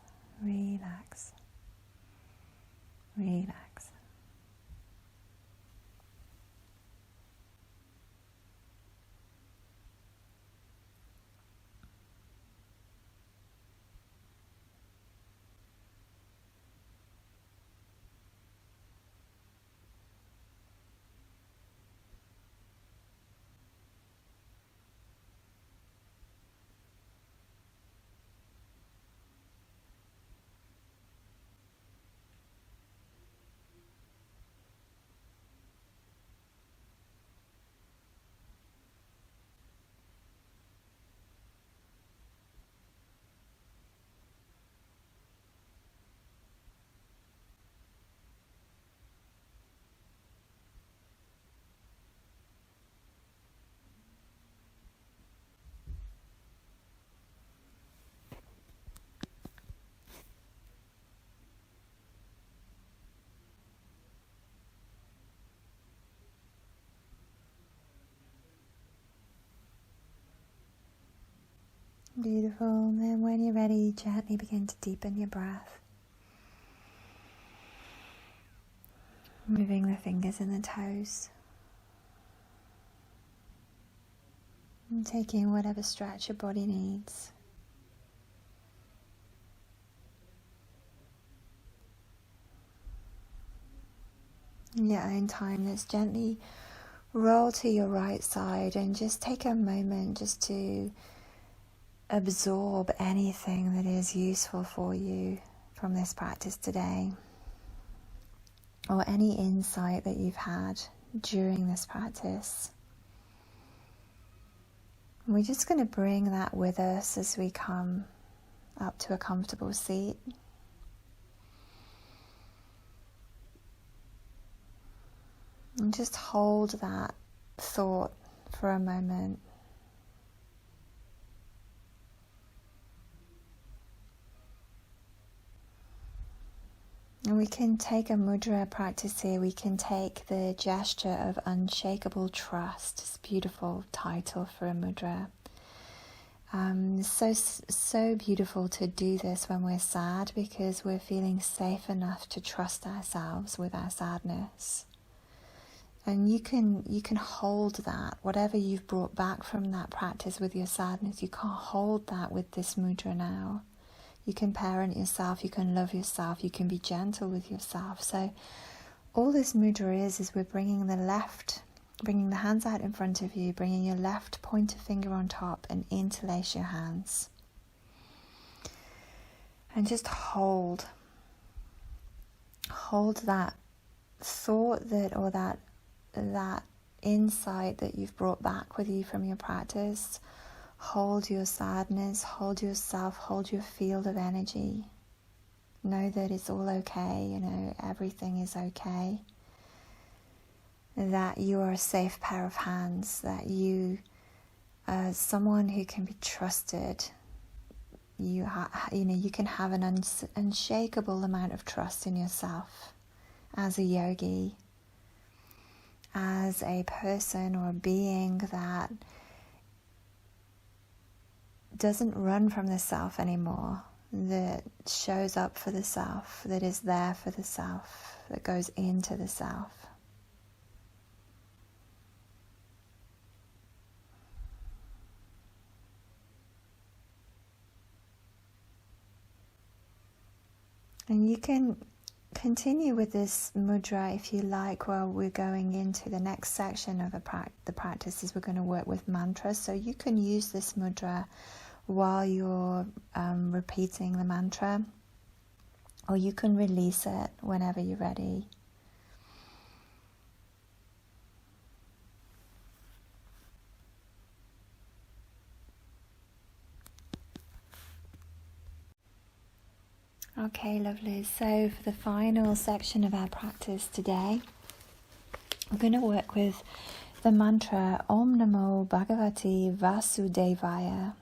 Beautiful. And then when you're ready, gently begin to deepen your breath. Moving the fingers and the toes. And taking whatever stretch your body needs. In your own time, let's gently roll to your right side and just take a moment just to absorb anything that is useful for you from this practice today, or any insight that you've had during this practice. And we're just going to bring that with us as we come up to a comfortable seat. And just hold that thought for a moment. And we can take a mudra practice here. We can take the gesture of unshakable trust. It's a beautiful title for a mudra. So beautiful to do this when we're sad, because we're feeling safe enough to trust ourselves with our sadness. And you can hold that, whatever you've brought back from that practice with your sadness, you can't hold that with this mudra now. You can parent yourself, you can love yourself, you can be gentle with yourself. So all this mudra is we're bringing the hands out in front of you, bringing your left pointer finger on top and interlace your hands. And just hold that thought or that insight that you've brought back with you from your practice. Hold your sadness, hold yourself, hold your field of energy. Know that it's all okay, everything is okay. That you are a safe pair of hands, that you are someone who can be trusted. You can have an unshakable amount of trust in yourself as a yogi. as a person or a being that doesn't run from the self anymore, that shows up for the self, that is there for the self, that goes into the self. And you can continue with this mudra if you like while we're going into the next section of the practices. We're going to work with mantras, so you can use this mudra while you're repeating the mantra, or you can release it whenever you're ready. Okay, lovely. So for the final section of our practice today, we're going to work with the mantra Om Namo Bhagavate Vasudevaya.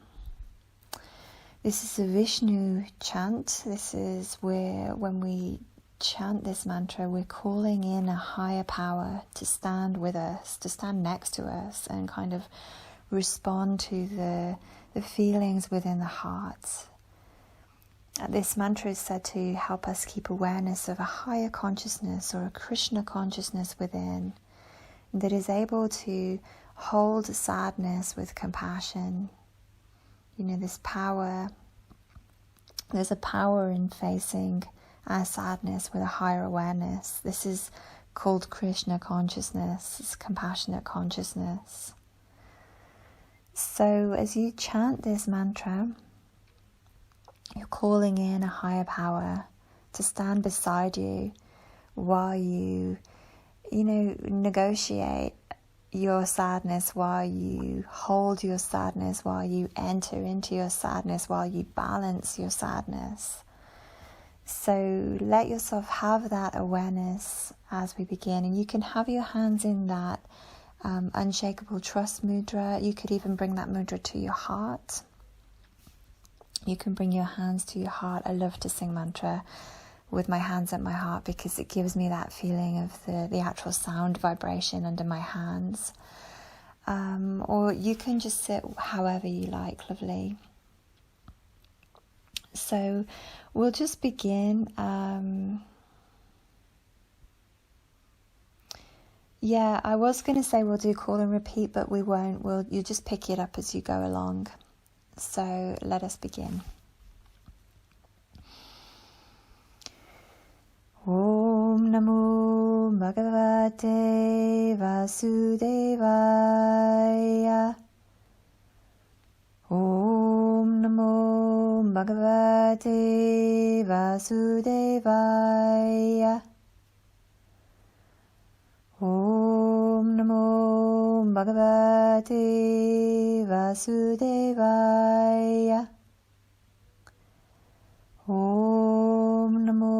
This is a Vishnu chant. This is where, when we chant this mantra, we're calling in a higher power to stand with us, to stand next to us, and kind of respond to the feelings within the heart. This mantra is said to help us keep awareness of a higher consciousness or a Krishna consciousness within that is able to hold sadness with compassion. You know, this power, there's a power in facing our sadness with a higher awareness. This is called Krishna consciousness, it's compassionate consciousness. So as you chant this mantra, you're calling in a higher power to stand beside you while you negotiate your sadness, while you hold your sadness, while you enter into your sadness, while you balance your sadness. So let yourself have that awareness as we begin, and you can have your hands in that unshakable trust mudra. You could even bring that mudra to your heart. You can bring your hands to your heart. I love to sing mantra with my hands at my heart because it gives me that feeling of the actual sound vibration under my hands. Or you can just sit however you like, lovely. So we'll just begin. I was going to say we'll do call and repeat, but we won't. You just pick it up as you go along. So let us begin. Om Namo Bhagavate Vasudevaya. Om Namo Bhagavate Vasudevaya. Om Namo Bhagavate Vasudevaya. Om Namo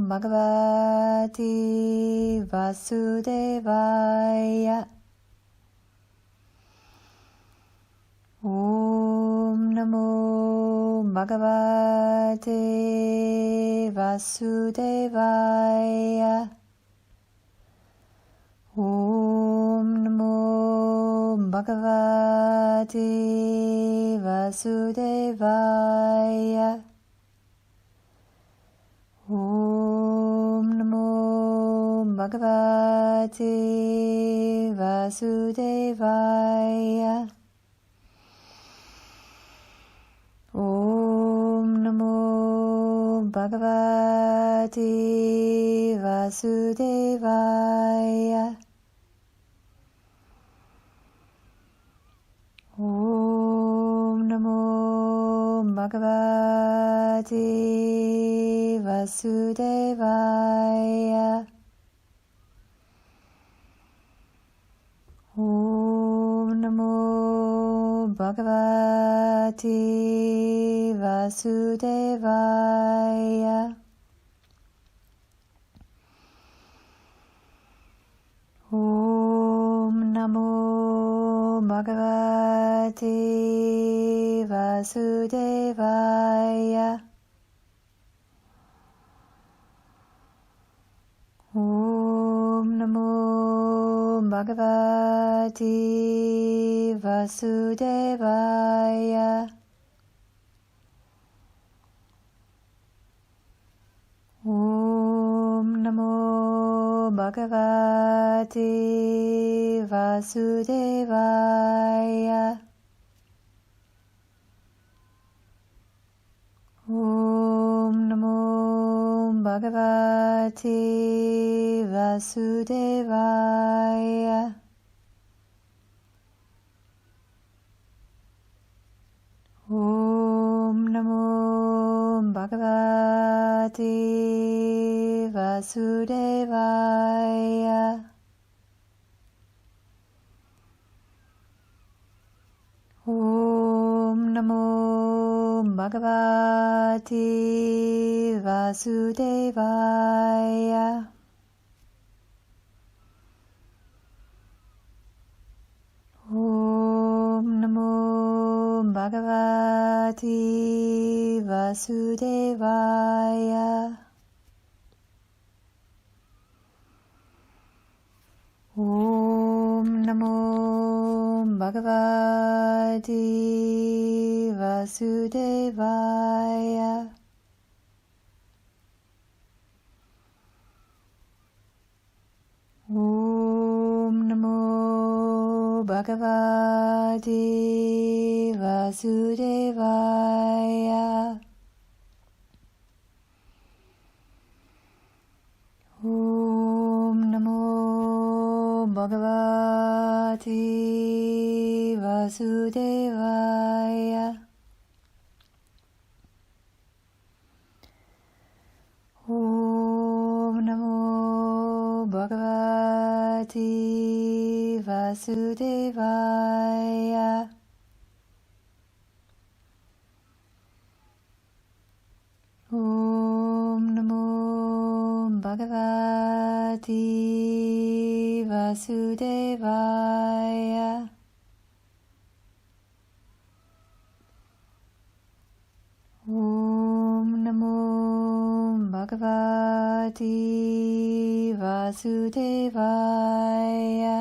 Bhagavate Vasudevaya. Om Namo Bhagavate Vasudevaya. Om Namo Bhagavate Vasudevaya. Om Namo Bhagavate Vasudevaya. Om Namo Bhagavate Vasudevaya. Om Namo Bhagavate Vasudevaya. Om Namo Bhagavate Vasudevaya. Om Namo Bhagavate Vasudevaya. Om Namo Bhagavate Vasudevaya. Om Namo Bhagavate Vasudevaya. Om Namo Bhagavate Vasudevaya. Om Namo Bhagavate Vasudevaya. Om Namo Bhagavate Vasudevaya. Om Namo Bhagavate Vasudevaya. Om Namo Bhagavate Vasudevaya. Om Namo Bhagavate Vasudevaya. Om Namo Bhagavate Vasudevaya. Om Namo Bhagavate Vasudevaya. Om Namo Bhagavate Vasudevaya. Om Namo Bhagavate Vasudevaya.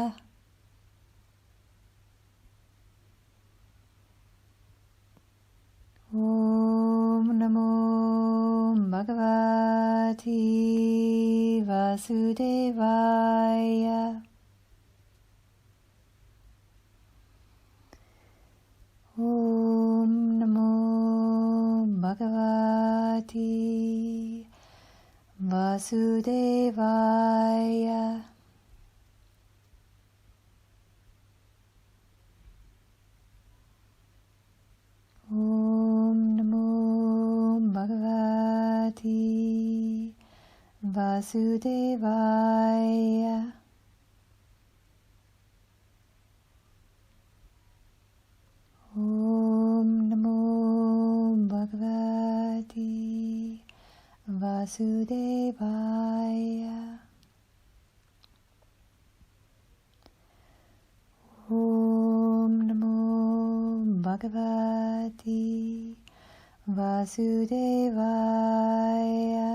Om Namo Bhagavate Vasudevaya. Om Namo Bhagavate Vasudevaya. Om Namo Bhagavate Vasudevaya. Om Namo Bhagavate Vasudevaya. Om Namo Bhagavate Vasudevaya.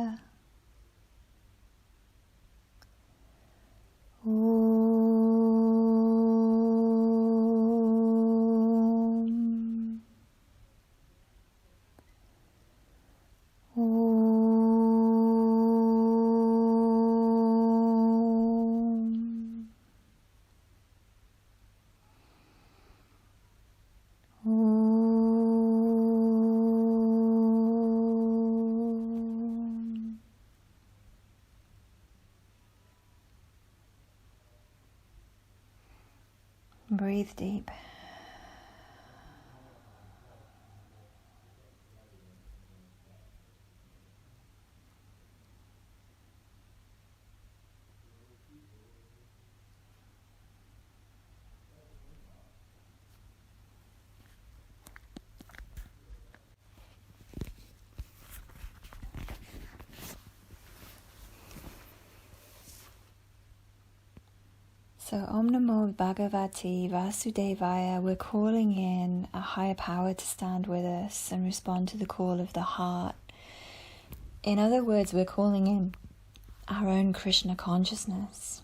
Breathe deep. So Om Namo Bhagavate Vasudevaya, we're calling in a higher power to stand with us and respond to the call of the heart. In other words, we're calling in our own Krishna consciousness.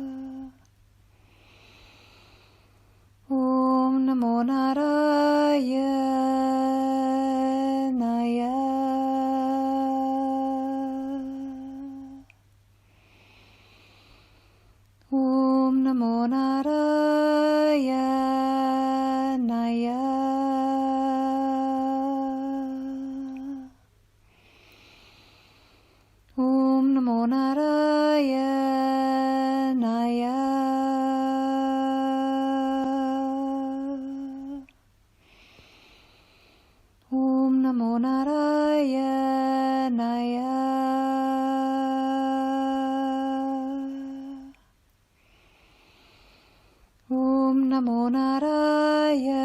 Om Namo Narayanaya.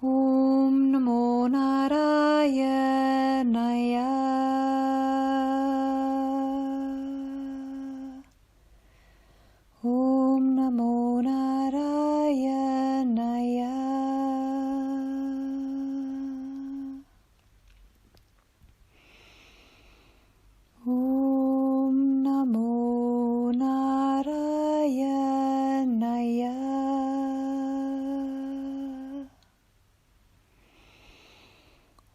Om Namo Narayanaya. Om Namo Narayanaya. Om Namo Narayanaya.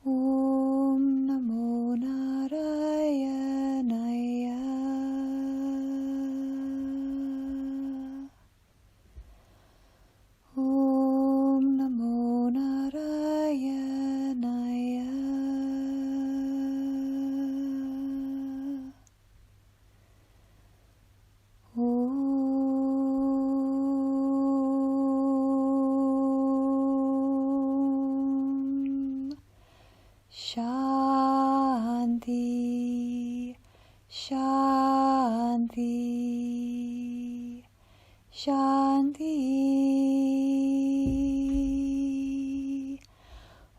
Om Namo Narayanaya. Om Namo Narayanaya. Shanti, Shanti, Shanti.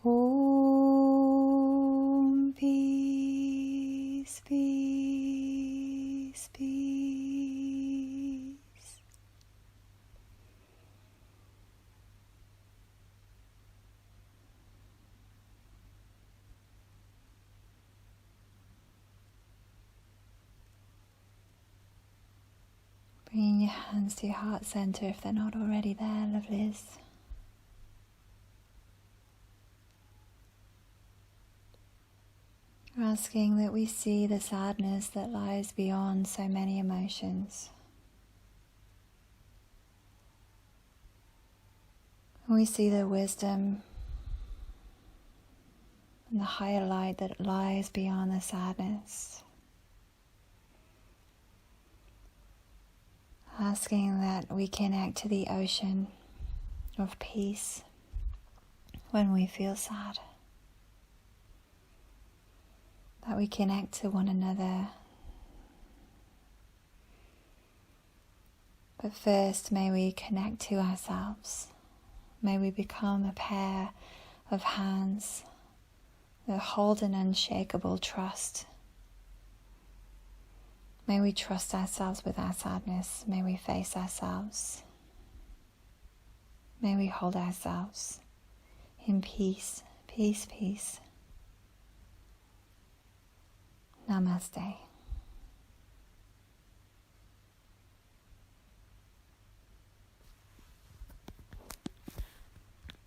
Om, peace, peace, peace. Bringing your hands to your heart center if they're not already there, lovelies. Asking that we see the sadness that lies beyond so many emotions. We see the wisdom and the higher light that lies beyond the sadness. Asking that we connect to the ocean of peace when we feel sad. That we connect to one another. But first, may we connect to ourselves. May we become a pair of hands that hold an unshakable trust. May we trust ourselves with our sadness. May we face ourselves. May we hold ourselves in peace, peace, peace. Namaste.